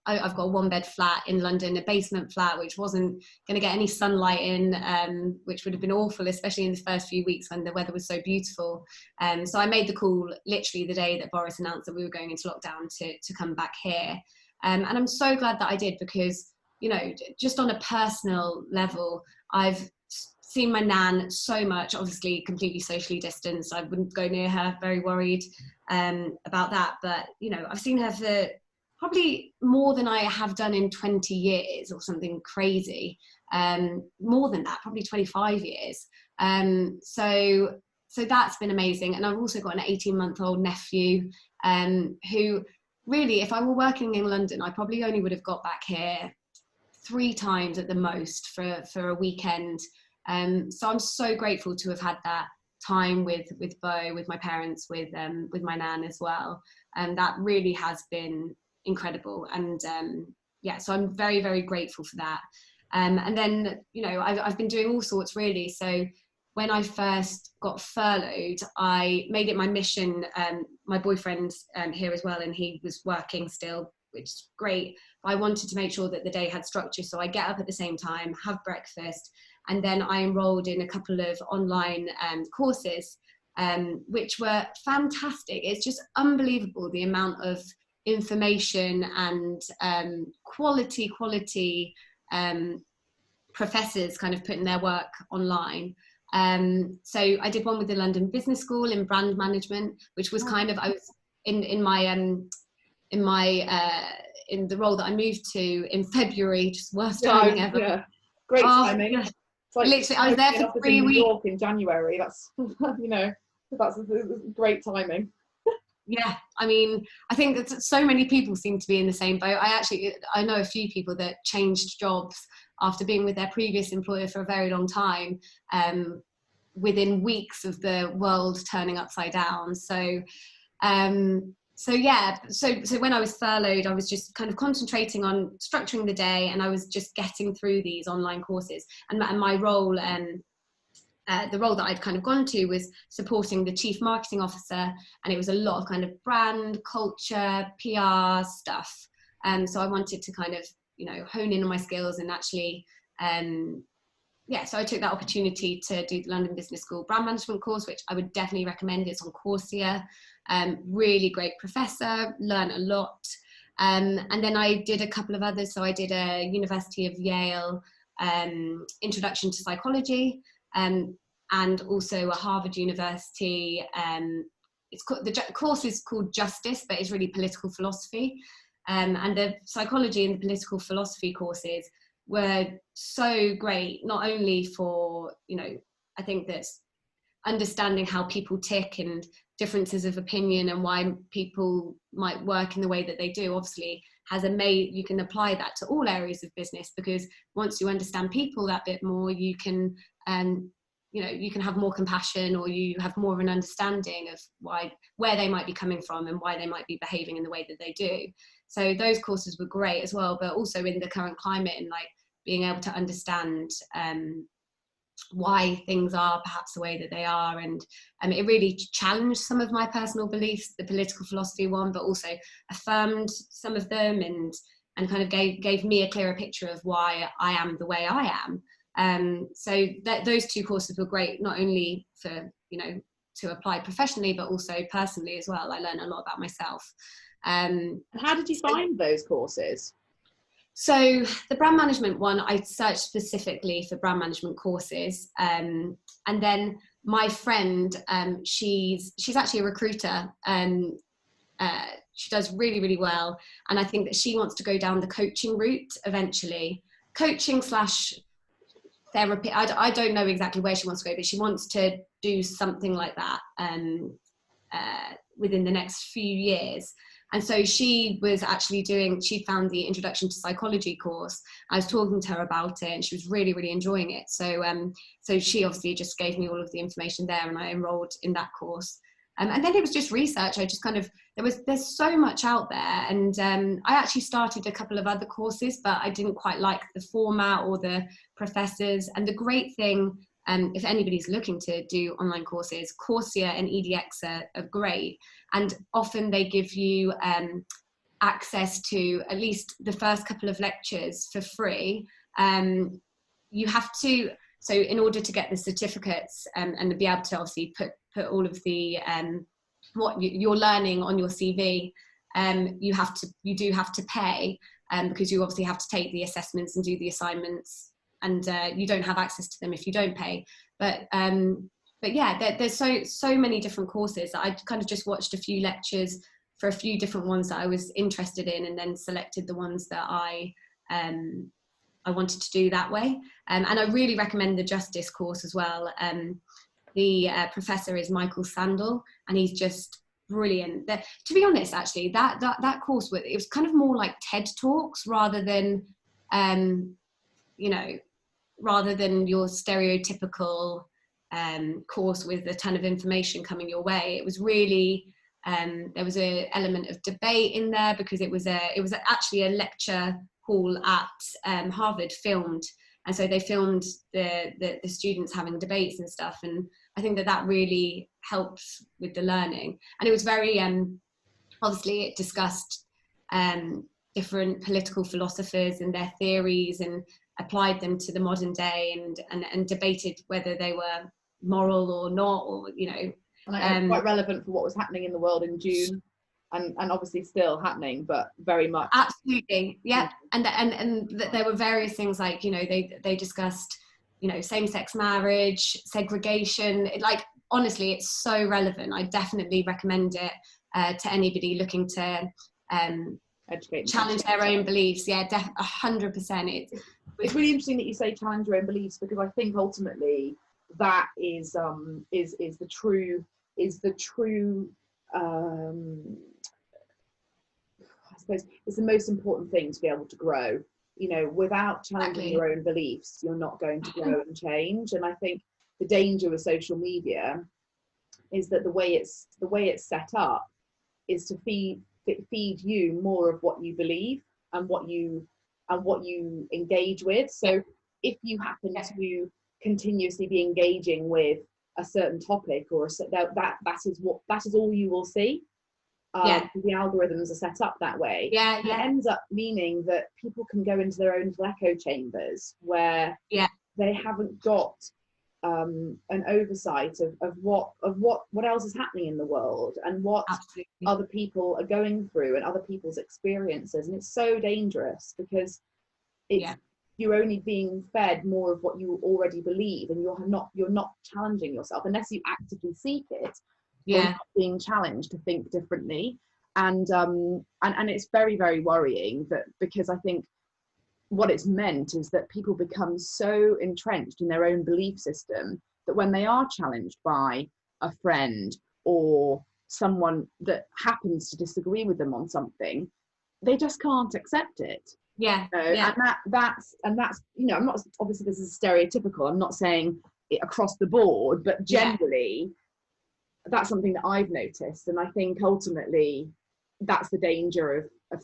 I've got a 1-bed flat in London, a basement flat, which wasn't going to get any sunlight in, which would have been awful, especially in the first few weeks when the weather was so beautiful. So I made the call literally the day that Boris announced that we were going into lockdown to come back here. And I'm so glad that I did, because, you know, just on a personal level, I've seen my nan so much, obviously completely socially distanced. I wouldn't go near her, very worried about that. But, you know, I've seen her for probably more than I have done in 20 years or something crazy. More than that, probably 25 years. So that's been amazing. And I've also got an 18-month-old nephew who really, if I were working in London, I probably only would have got back here 3 times at the most for a weekend. So I'm so grateful to have had that time with Bo, with my parents, with my nan as well. And that really has been incredible. And so I'm very, very grateful for that. And then, you know, I've been doing all sorts really. So when I first got furloughed, I made it my mission. My boyfriend's here as well, and he was working still, which is great. But I wanted to make sure that the day had structure. So I get up at the same time, have breakfast, and then I enrolled in a couple of online courses, which were fantastic. It's just unbelievable the amount of information and quality professors kind of putting their work online. So I did one with the London Business School in brand management, which was kind of, I was in the role that I moved to in February, just worst timing ever. Yeah, great timing. Yeah. It's like literally, I was there for 3 in weeks. New York in January. That's you know, that's great timing. Yeah, I mean, I think that so many people seem to be in the same boat. I know a few people that changed jobs after being with their previous employer for a very long time, within weeks of the world turning upside down. So when I was furloughed, I was just kind of concentrating on structuring the day, and I was just getting through these online courses. And my role, the role that I'd kind of gone to, was supporting the chief marketing officer, and it was a lot of kind of brand, culture, PR stuff. So I wanted to kind of, you know, hone in on my skills and actually, so I took that opportunity to do the London Business School brand management course, which I would definitely recommend. It's on Coursera. Really great professor, learned a lot. And then I did a couple of others. So I did a University of Yale Introduction to Psychology, and also a Harvard University. The course is called Justice, but it's really political philosophy. And the psychology and the political philosophy courses were so great, not only for, you know, I think that's understanding how people tick and differences of opinion and why people might work in the way that they do, obviously you can apply that to all areas of business, because once you understand people that bit more, you can you can have more compassion, or you have more of an understanding of where they might be coming from and why they might be behaving in the way that they do. So those courses were great as well, but also in the current climate, and like being able to understand why things are perhaps the way that they are. And it really challenged some of my personal beliefs, the political philosophy one, but also affirmed some of them, and kind of gave me a clearer picture of why I am the way I am. So those 2 courses were great, not only for, you know, to apply professionally, but also personally as well. I learned a lot about myself. And how did you find those courses? So the brand management one, I searched specifically for brand management courses. And then my friend, she's actually a recruiter. She does really, really well. And I think that she wants to go down the coaching route eventually. Coaching / therapy. I don't know exactly where she wants to go, but she wants to do something like that within the next few years. And so she was actually she found the Introduction to Psychology course. I was talking to her about it, and she was really, really enjoying it. So she obviously just gave me all of the information there, and I enrolled in that course. And then it was just research. I just kind of, there's so much out there. And I actually started a couple of other courses, but I didn't quite like the format or the professors. And the great thing if anybody's looking to do online courses, Coursera and EDX are great, and often they give you access to at least the first couple of lectures for free. You have to, so in order to get the certificates and be able to obviously put all of the what you're learning on your CV, you do have to pay, because you obviously have to take the assessments and do the assignments, and you don't have access to them if you don't pay. But yeah, there's so many different courses that I kind of just watched a few lectures for a few different ones that I was interested in, and then selected the ones that I wanted to do that way. And I really recommend the Justice course as well. The professor is Michael Sandel, and he's just brilliant. To be honest, actually, that course, it was kind of more like TED Talks rather than, rather than your stereotypical course with a ton of information coming your way. It was really, there was an element of debate in there, because it was actually a lecture hall at Harvard filmed, and so they filmed the students having debates and stuff, and I think that really helps with the learning. And it was very obviously it discussed different political philosophers and their theories, and applied them to the modern day, and debated whether they were moral or not, or and quite relevant for what was happening in the world in June, and obviously still happening, but very much. Absolutely, yeah. And there were various things like, they discussed, same-sex marriage, segregation. Honestly, it's so relevant. I definitely recommend it to anybody looking to Educate, challenge their own beliefs. Yeah, 100%. It's really interesting that you say challenge your own beliefs, because I think ultimately that is the true I suppose it's the most important thing to be able to grow. Without challenging your own beliefs, you're not going to grow and change. And I think the danger with social media is that the way it's set up is to feed you more of what you believe and what you engage with. So if you happen to continuously be engaging with a certain topic, or that is all you will see. The algorithms are set up that way. It ends up meaning that people can go into their own little echo chambers where they haven't got an oversight of what else is happening in the world, and what other people are going through, and other people's experiences. And it's so dangerous, because you're only being fed more of what you already believe, and you're not challenging yourself unless you actively seek it. You're not being challenged to think differently, and it's very, very worrying, that because I think what it's meant is that people become so entrenched in their own belief system that when they are challenged by a friend or someone that happens to disagree with them on something, they just can't accept it. And that's I'm not, obviously this is stereotypical, I'm not saying it across the board, but generally that's something that I've noticed. And I think ultimately that's the danger of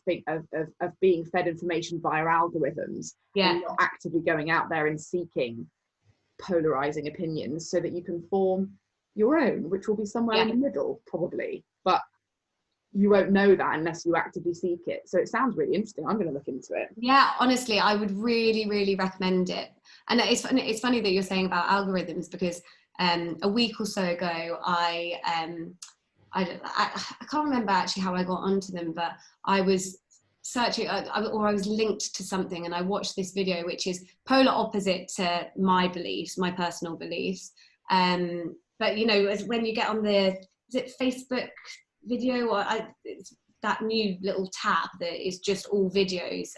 being fed information via algorithms, and not actively going out there and seeking polarizing opinions, so that you can form your own, which will be somewhere in the middle probably, but you won't know that unless you actively seek it. So it sounds really interesting. I'm going to look into it. Honestly, I would really, really recommend it. And it's funny that you're saying about algorithms, because a week or so ago, I can't remember actually how I got onto them, but I was searching, or I was linked to something, and I watched this video which is polar opposite to my beliefs, my personal beliefs. But when you get on is it Facebook video, or it's that new little tab that is just all videos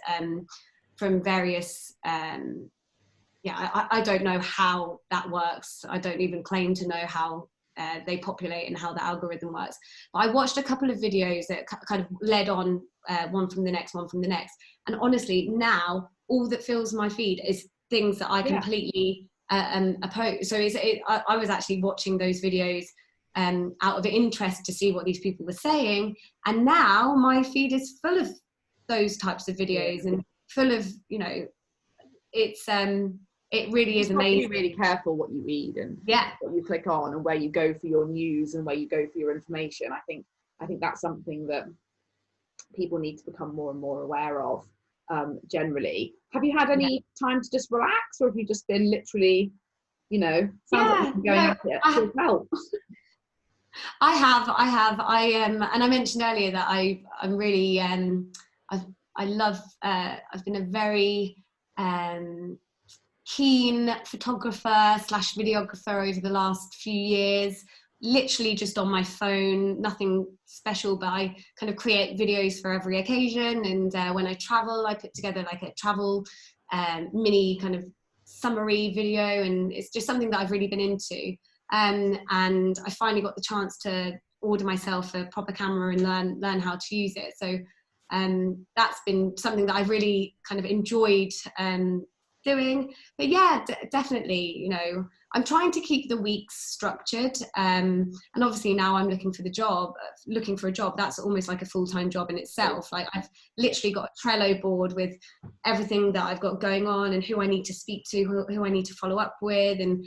from various I don't know how that works. I don't even claim to know how they populate and how the algorithm works. But I watched a couple of videos that kind of led on one from the next. And honestly, now all that fills my feed is things that I completely oppose. So I was actually watching those videos out of interest to see what these people were saying. And now my feed is full of those types of videos, and full of, it's it really is You've got to be amazing. really careful what you read and Yeah. what you click on and where you go for your news and where you go for your information. I think that's something that people need to become more and more aware of. Generally, have you had any time to just relax, or have you just been literally, sounds like you've been going at it full pelt? I have. And I mentioned earlier that I'm really I love. I've been a very keen photographer / videographer over the last few years. Literally just on my phone, nothing special, but I kind of create videos for every occasion. And when I travel, I put together like a travel mini kind of summary video, and it's just something that I've really been into. And I finally got the chance to order myself a proper camera and learn how to use it. So that's been something that I've really kind of enjoyed doing. But yeah, definitely, I'm trying to keep the weeks structured. And obviously now I'm looking for a job. That's almost like a full-time job in itself. Like I've literally got a Trello board with everything that I've got going on and who I need to speak to, who I need to follow up with. And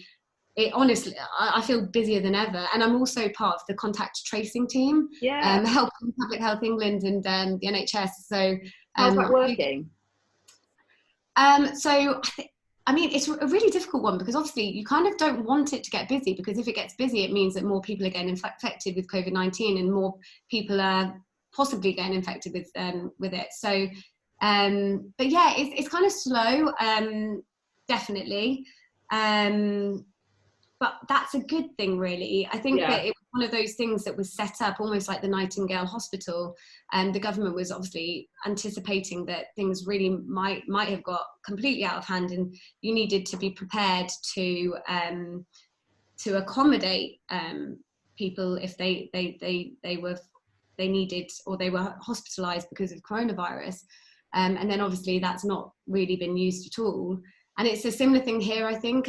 it honestly, I feel busier than ever. And I'm also part of the contact tracing team, helping Public Health England and the NHS. So how's that working? So I mean, it's a really difficult one, because obviously you kind of don't want it to get busy, because if it gets busy, it means that more people are getting infected with COVID-19 and more people are possibly getting infected with it. So, but yeah, it's kind of slow, definitely. But that's a good thing, really. I think that it was one of those things that was set up almost like the Nightingale Hospital, and the government was obviously anticipating that things really might have got completely out of hand, and you needed to be prepared to accommodate people if they needed, or they were hospitalized because of coronavirus. And then obviously that's not really been used at all. And it's a similar thing here, I think.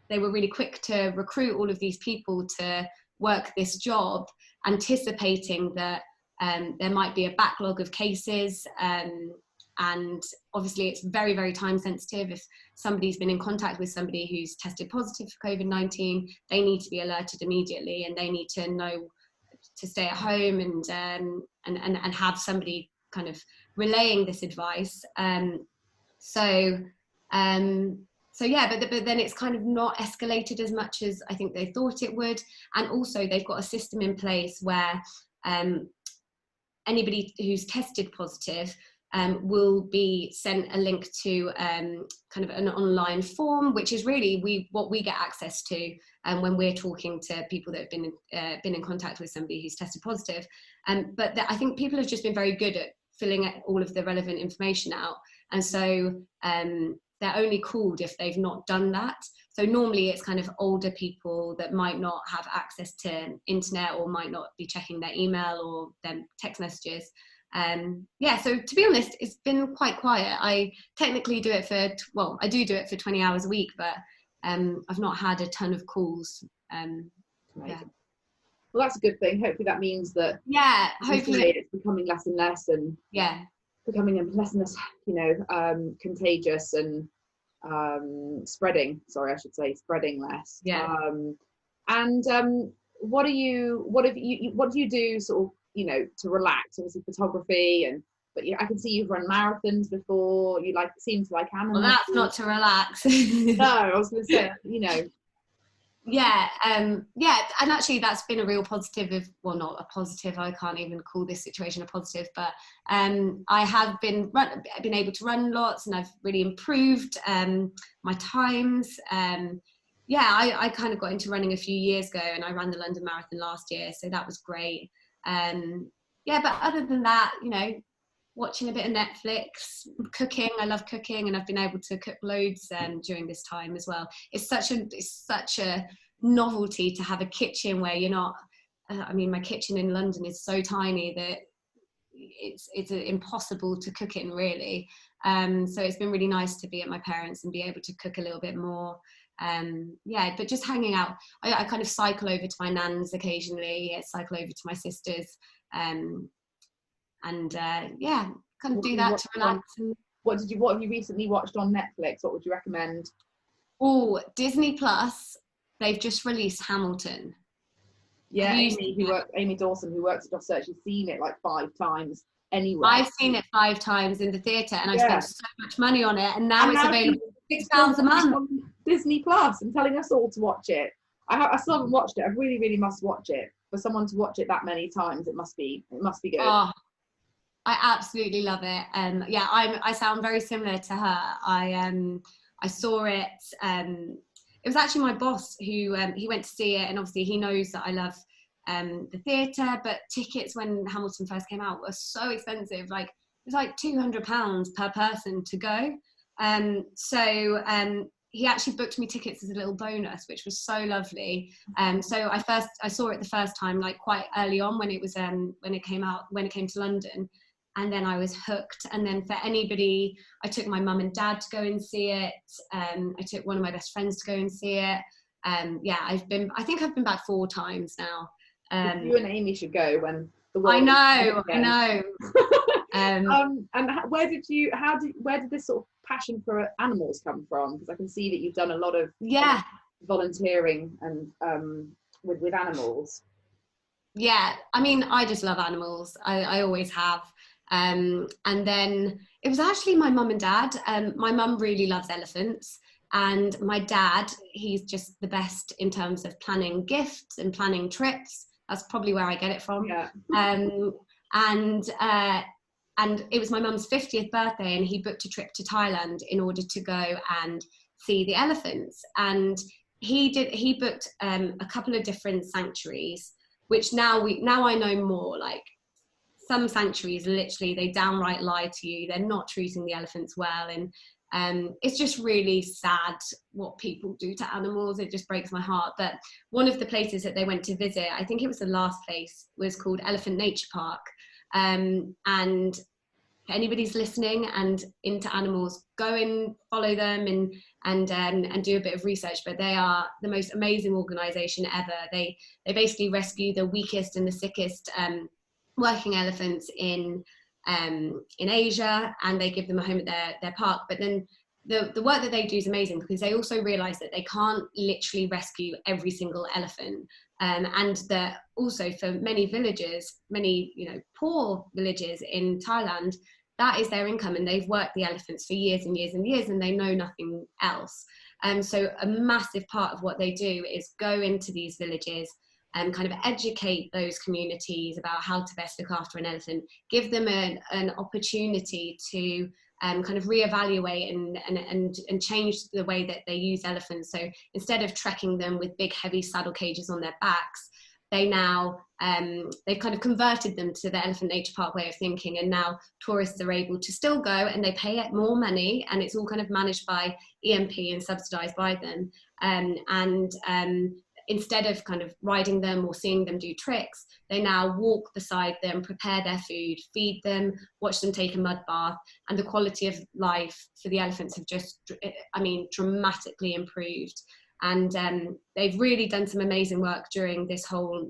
They were really quick to recruit all of these people to work this job, anticipating that there might be a backlog of cases. And obviously it's very, very time sensitive. If somebody's been in contact with somebody who's tested positive for COVID-19, they need to be alerted immediately, and they need to know to stay at home and have somebody kind of relaying this advice. So yeah, but then it's kind of not escalated as much as I think they thought it would. And also they've got a system in place where anybody who's tested positive will be sent a link to kind of an online form, which is really what we get access to when we're talking to people that have been in contact with somebody who's tested positive. But I think people have just been very good at filling all of the relevant information out. And so they're only called if they've not done that. So normally it's kind of older people that might not have access to internet, or might not be checking their email or their text messages. So to be honest, it's been quite quiet. I technically do it I do it for 20 hours a week, but I've not had a ton of calls. Well, that's a good thing. Hopefully that means that hopefully it's becoming less and less, and becoming less and less, contagious and spreading less. What do you do sort of, to relax? Obviously photography, but I can see you've run marathons before. You seem to like animals. Well, that's not to relax. No, I was going to say, and actually that's been a real positive not a positive, I can't even call this situation a positive, but I have been able to run lots, and I've really improved my times. I kind of got into running a few years ago, and I ran the London Marathon last year, so that was great. But other than that, watching a bit of Netflix, cooking. I love cooking, and I've been able to cook loads during this time as well. It's such a novelty to have a kitchen where you're not. My kitchen in London is so tiny that it's impossible to cook in, really. So it's been really nice to be at my parents' and be able to cook a little bit more. But just hanging out. I kind of cycle over to my nan's occasionally. I cycle over to my sister's. Kind of do that to relax. What have you recently watched on Netflix? What would you recommend? Oh, Disney Plus, they've just released Hamilton. Yeah, Have you Amy, seen it? Amy Dawson, who works at Just Search, has seen it like 5 times anywhere. I've seen it 5 times in the theatre, and I Yeah. spent so much money on it, and now And it's now available she's for £6 a month. on Disney Plus and telling us all to watch it. I still haven't watched it. I really, really must watch it. For someone to watch it that many times, it must be good. Oh, I absolutely love it. Yeah, I sound very similar to her. I saw it. It was actually my boss who he went to see it, and obviously he knows that I love the theatre. But tickets when Hamilton first came out were so expensive. Like, it was like £200 per person to go. So he actually booked me tickets as a little bonus, which was so lovely. So I saw it the first time, like quite early on when it came to London, and then I was hooked. And then for anybody, I took my mum and dad to go and see it. I took one of my best friends to go and see it. Yeah, I think I've been back 4 times now. You and Amy should go when the world. I know. And where did this sort of passion for animals come from? Because I can see that you've done a lot of volunteering and with animals. Yeah, I mean, I just love animals. I always have. And then it was actually my mum and dad. My mum really loves elephants, and my dad, he's just the best in terms of planning gifts and planning trips. That's probably where I get it from. Yeah. And it was my mum's 50th birthday, and he booked a trip to Thailand in order to go and see the elephants. And he booked a couple of different sanctuaries, which now I know more. Like, some sanctuaries, literally, they downright lie to you. They're not treating the elephants well, and it's just really sad what people do to animals. It just breaks my heart. But one of the places that they went to visit, I think it was the last place, was called Elephant Nature Park. And if anybody's listening and into animals, go and follow them and do a bit of research. But they are the most amazing organisation ever. They basically rescue the weakest and the sickest working elephants in Asia, and they give them a home at their park. But then the work that they do is amazing, because they also realise that they can't literally rescue every single elephant, and that also for many villages, many poor villages in Thailand, that is their income, and they've worked the elephants for years and years and years, and they know nothing else. So a massive part of what they do is go into these villages and kind of educate those communities about how to best look after an elephant, give them an opportunity to kind of reevaluate and change the way that they use elephants. So instead of trekking them with big heavy saddle cages on their backs, they now they've kind of converted them to the Elephant Nature Park way of thinking, and now tourists are able to still go, and they pay it more money, and it's all kind of managed by EMP and subsidized by them, instead of kind of riding them or seeing them do tricks, they now walk beside them, prepare their food, feed them, watch them take a mud bath, and the quality of life for the elephants have just, dramatically improved. And they've really done some amazing work during this whole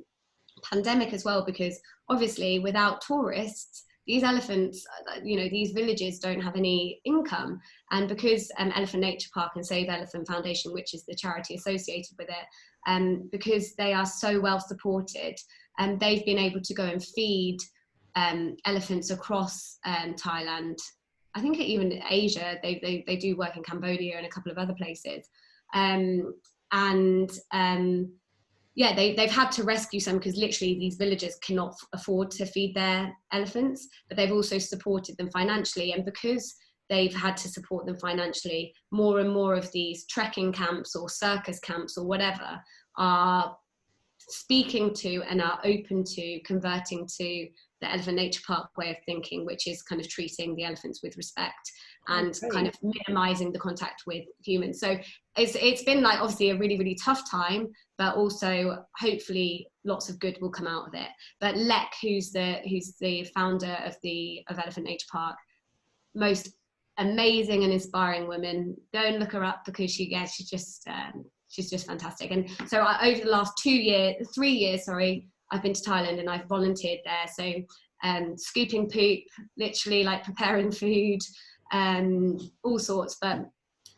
pandemic as well, because obviously without tourists, these elephants, these villages don't have any income. And because Elephant Nature Park and Save Elephant Foundation, which is the charity associated with it, because they are so well supported, and they've been able to go and feed elephants across Thailand. I think even Asia, they do work in Cambodia and a couple of other places. They've had to rescue some, because literally these villagers cannot afford to feed their elephants, but they've also supported them financially. And because they've had to support them financially, more and more of these trekking camps or circus camps or whatever are speaking to and are open to converting to the Elephant Nature Park way of thinking, which is kind of treating the elephants with respect and kind of minimizing the contact with humans. So it's been like obviously a really, really tough time, but also hopefully lots of good will come out of it. But Lek, who's the founder of Elephant Nature Park, most amazing and inspiring woman. Go and look her up, because she's just fantastic. And so over the last 3 years, I've been to Thailand and I've volunteered there. So scooping poop, literally like preparing food, all sorts, but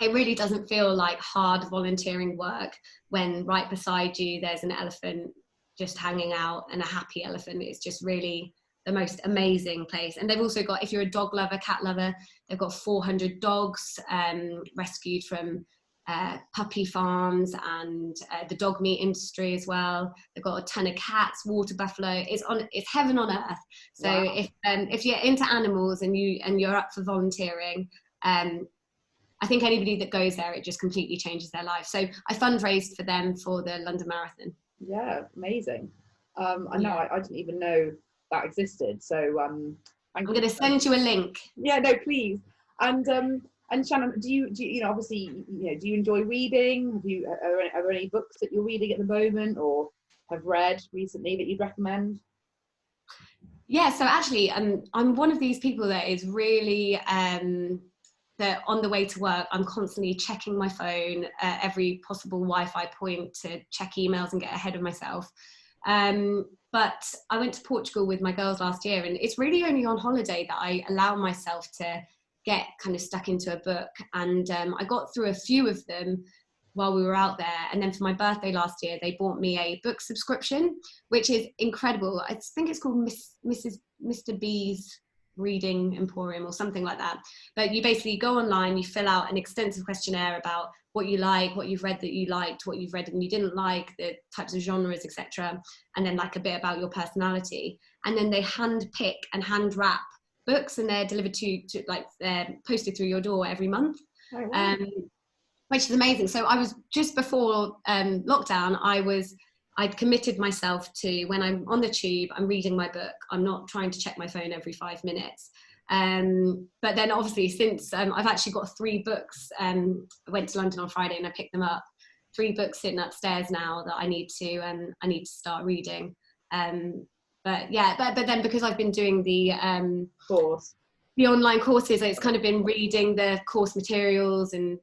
it really doesn't feel like hard volunteering work when right beside you there's an elephant just hanging out, and a happy elephant. It's just really the most amazing place. And they've also got, if you're a dog lover, cat lover, they've got 400 dogs rescued from puppy farms, and the dog meat industry as well. They've got a ton of cats, water buffalo. It's heaven on earth. So Wow. if you're into animals and you're up for volunteering, I think anybody that goes there, it just completely changes their life. So I fundraised for them for the London Marathon. Yeah, amazing. I know, I didn't even know that existed. So I'm going to send you a link. Yeah, no, please. And Shannon, do you obviously, do you enjoy reading? Are there any books that you're reading at the moment or have read recently that you'd recommend? Yeah, so actually, I'm one of these people that is really that on the way to work, I'm constantly checking my phone at every possible Wi-Fi point to check emails and get ahead of myself. But I went to Portugal with my girls last year, and it's really only on holiday that I allow myself to get kind of stuck into a book. And I got through a few of them while we were out there. And then for my birthday last year, they bought me a book subscription, which is incredible. I think it's called Mr. B's Reading Emporium or something like that. But you basically go online, you fill out an extensive questionnaire about what you like, what you've read that you liked, what you've read and you didn't like, the types of genres, etc. And then like a bit about your personality. And then they hand pick and hand wrap books, and they're delivered to like they're posted through your door every month. Oh, wow. Which is amazing. So I was just before lockdown, I'd committed myself to, when I'm on the tube, I'm reading my book. I'm not trying to check my phone every 5 minutes. But then obviously since I've actually got 3 books, I went to London on Friday and I picked them up. 3 books sitting upstairs now that I need to start reading. But then because I've been doing the course, the online courses, it's kind of been reading the course materials and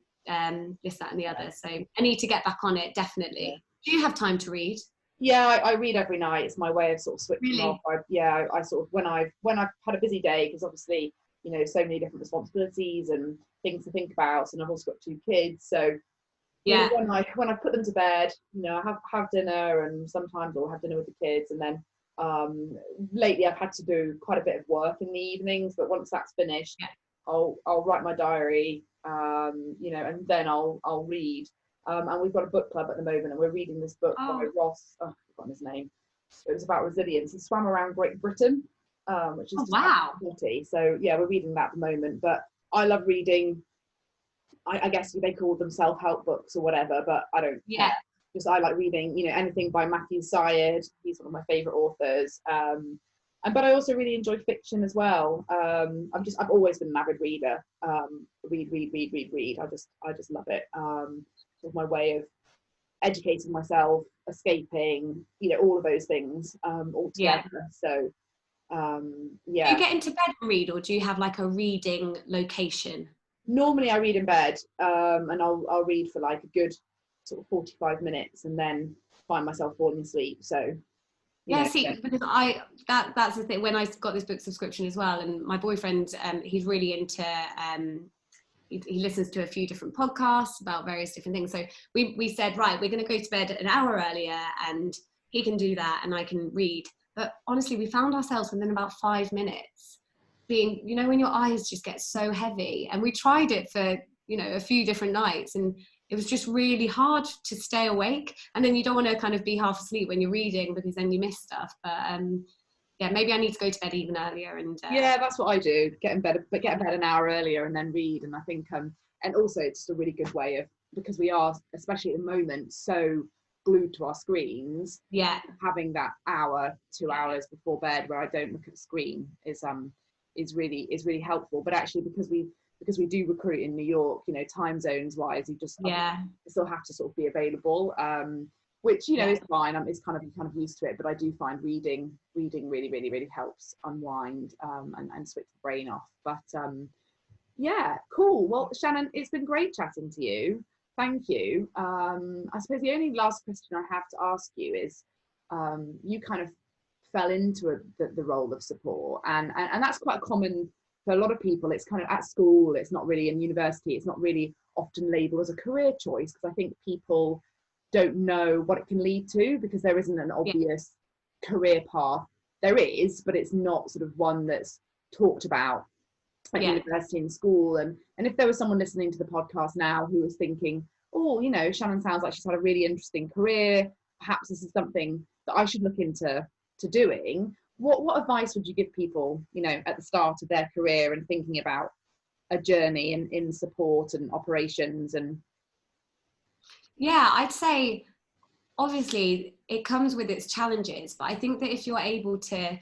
this, that and the other. So I need to get back on it, definitely. Yeah. Do you have time to read? Yeah, I read every night. It's my way of sort of switching Really? off. I sort of, when I've had a busy day, because obviously, so many different responsibilities and things to think about, and I've also got 2 kids. So Yeah. when I put them to bed, I have dinner, and sometimes I'll have dinner with the kids, and then lately I've had to do quite a bit of work in the evenings, but once that's finished, Yeah. I'll write my diary, and then I'll read. And we've got a book club at the moment, and we're reading this book by Ross. I've forgotten his name. It was about resilience. He swam around Great Britain, which is wow. 40. So yeah, we're reading that at the moment. But I love reading. I guess they call them self-help books or whatever, but I don't care. Just I like reading, anything by Matthew Syed. He's one of my favourite authors. But I also really enjoy fiction as well. I've always been an avid reader. Read. I just love it. It's my way of educating myself, escaping, all of those things all together. Yeah. So yeah. Do you get into bed and read, or do you have like a reading location? Normally I read in bed, and I'll read for like a good sort of 45 minutes and then find myself falling asleep. So because that's the thing. When I got this book subscription as well, and my boyfriend, he's really into he listens to a few different podcasts about various different things. So we said, right, we're going to go to bed an hour earlier, and he can do that and I can read. But honestly, we found ourselves within about 5 minutes being, when your eyes just get so heavy. And we tried it for, a few different nights, and it was just really hard to stay awake. And then you don't want to kind of be half asleep when you're reading, because then you miss stuff. But yeah, maybe I need to go to bed even earlier. And yeah, that's what I do. Get in bed an hour earlier and then read. And I think and also it's just a really good way of, because we are, especially at the moment, so glued to our screens. Yeah, having that hour, 2 hours before bed where I don't look at the screen is really helpful. But actually, because we do recruit in New York, time zones wise, you just still have to sort of be available, which is fine. It's kind of used to it. But I do find reading really, really, really helps unwind and switch the brain off. But yeah, cool. Well, Shannon, it's been great chatting to you. Thank you. I suppose the only last question I have to ask you is, you kind of fell into the role of support, and that's quite a common for a lot of people, it's kind of at school, it's not really in university, it's not really often labelled as a career choice, because I think people don't know what it can lead to, because there isn't an obvious career path. There is, but it's not sort of one that's talked about at university and school. And if there was someone listening to the podcast now who was thinking, oh, you know, Shannon sounds like she's had a really interesting career, perhaps this is something that I should look into doing, what advice would you give people, you know, at the start of their career and thinking about a journey in support and operations? And I'd say obviously it comes with its challenges, but I think that if you're able to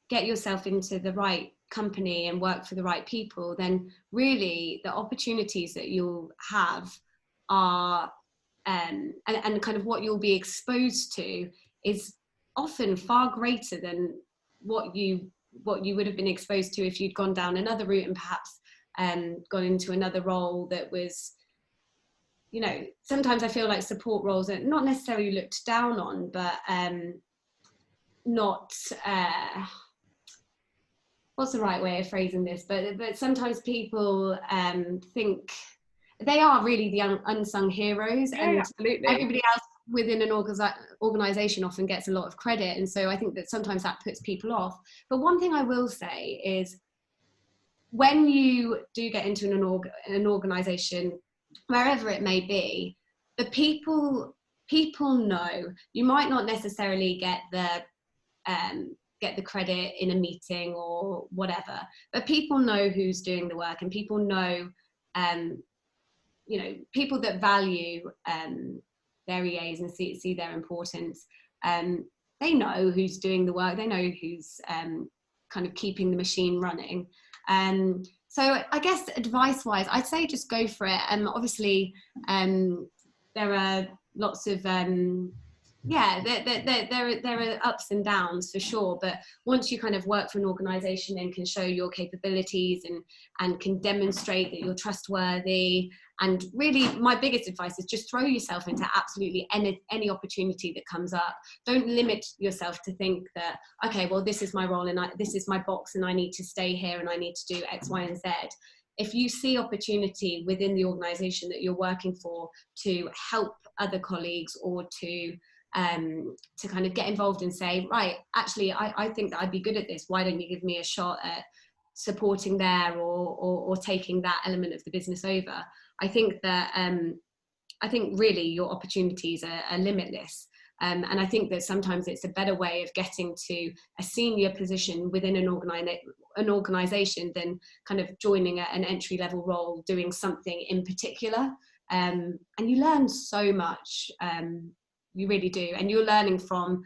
get yourself into the right company and work for the right people, then really the opportunities that you'll have are and kind of what you'll be exposed to is often far greater than what you would have been exposed to if you'd gone down another route and perhaps gone into another role that was, you know, sometimes I feel like support roles are not necessarily looked down on, but not what's the right way of phrasing this, but sometimes people think they are really the unsung heroes, and absolutely, everybody else within an organization often gets a lot of credit, and so I think that sometimes that puts people off. But one thing I will say is, when you do get into an organization, wherever it may be, the people know. You might not necessarily get the credit in a meeting or whatever, but people know who's doing the work, and people know, you know, people that value their EAs and see their importance. They know who's doing the work. They know who's kind of keeping the machine running. So I guess advice-wise, I'd say just go for it. Obviously, there are lots of there are ups and downs for sure, but once you kind of work for an organization and can show your capabilities and can demonstrate that you're trustworthy, and really my biggest advice is just throw yourself into absolutely any opportunity that comes up. Don't limit yourself to think that, okay, well, this is my role and this is my box and I need to stay here and I need to do X, Y, and Z. If you see opportunity within the organization that you're working for to help other colleagues, or to kind of get involved and say, right, actually, I think that I'd be good at this. Why don't you give me a shot at supporting there, or taking that element of the business over? I think that I think really your opportunities are limitless. And I think that sometimes it's a better way of getting to a senior position within an organization than kind of joining an entry-level role doing something in particular. And you learn so much. You really do, and you're learning from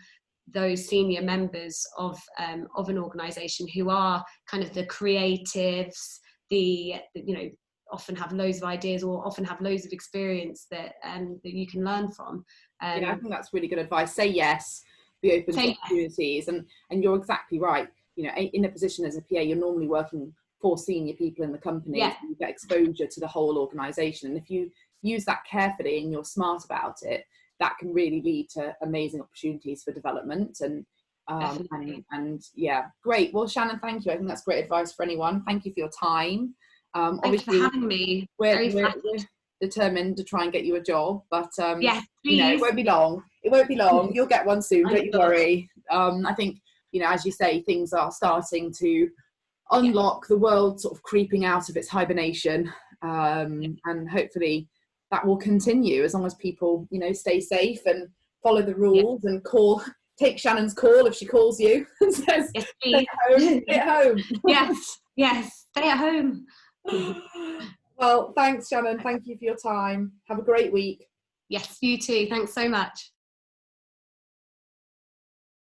those senior members of an organisation who are kind of the creatives, you know, often have loads of ideas or often have loads of experience that you can learn from. I think that's really good advice. Say yes, be open to opportunities, and you're exactly right. You know, in a position as a PA, you're normally working for senior people in the company. So you get exposure to the whole organisation, and if you use that carefully and you're smart about it, that can really lead to amazing opportunities for development. And great. Well, Shannon, thank you. I think that's great advice for anyone. Thank you for your time. Thanks for having me. We're determined to try and get you a job, but yes, you know, it won't be long. You'll get one soon. Don't you worry. I think, you know, as you say, things are starting to unlock, the world sort of creeping out of its hibernation, and hopefully that will continue as long as people, you know, stay safe and follow the rules and take Shannon's call if she calls you and says, yes, stay at home. Yes, stay at home. Well, thanks, Shannon. Thank you for your time. Have a great week. Yes, you too. Thanks so much.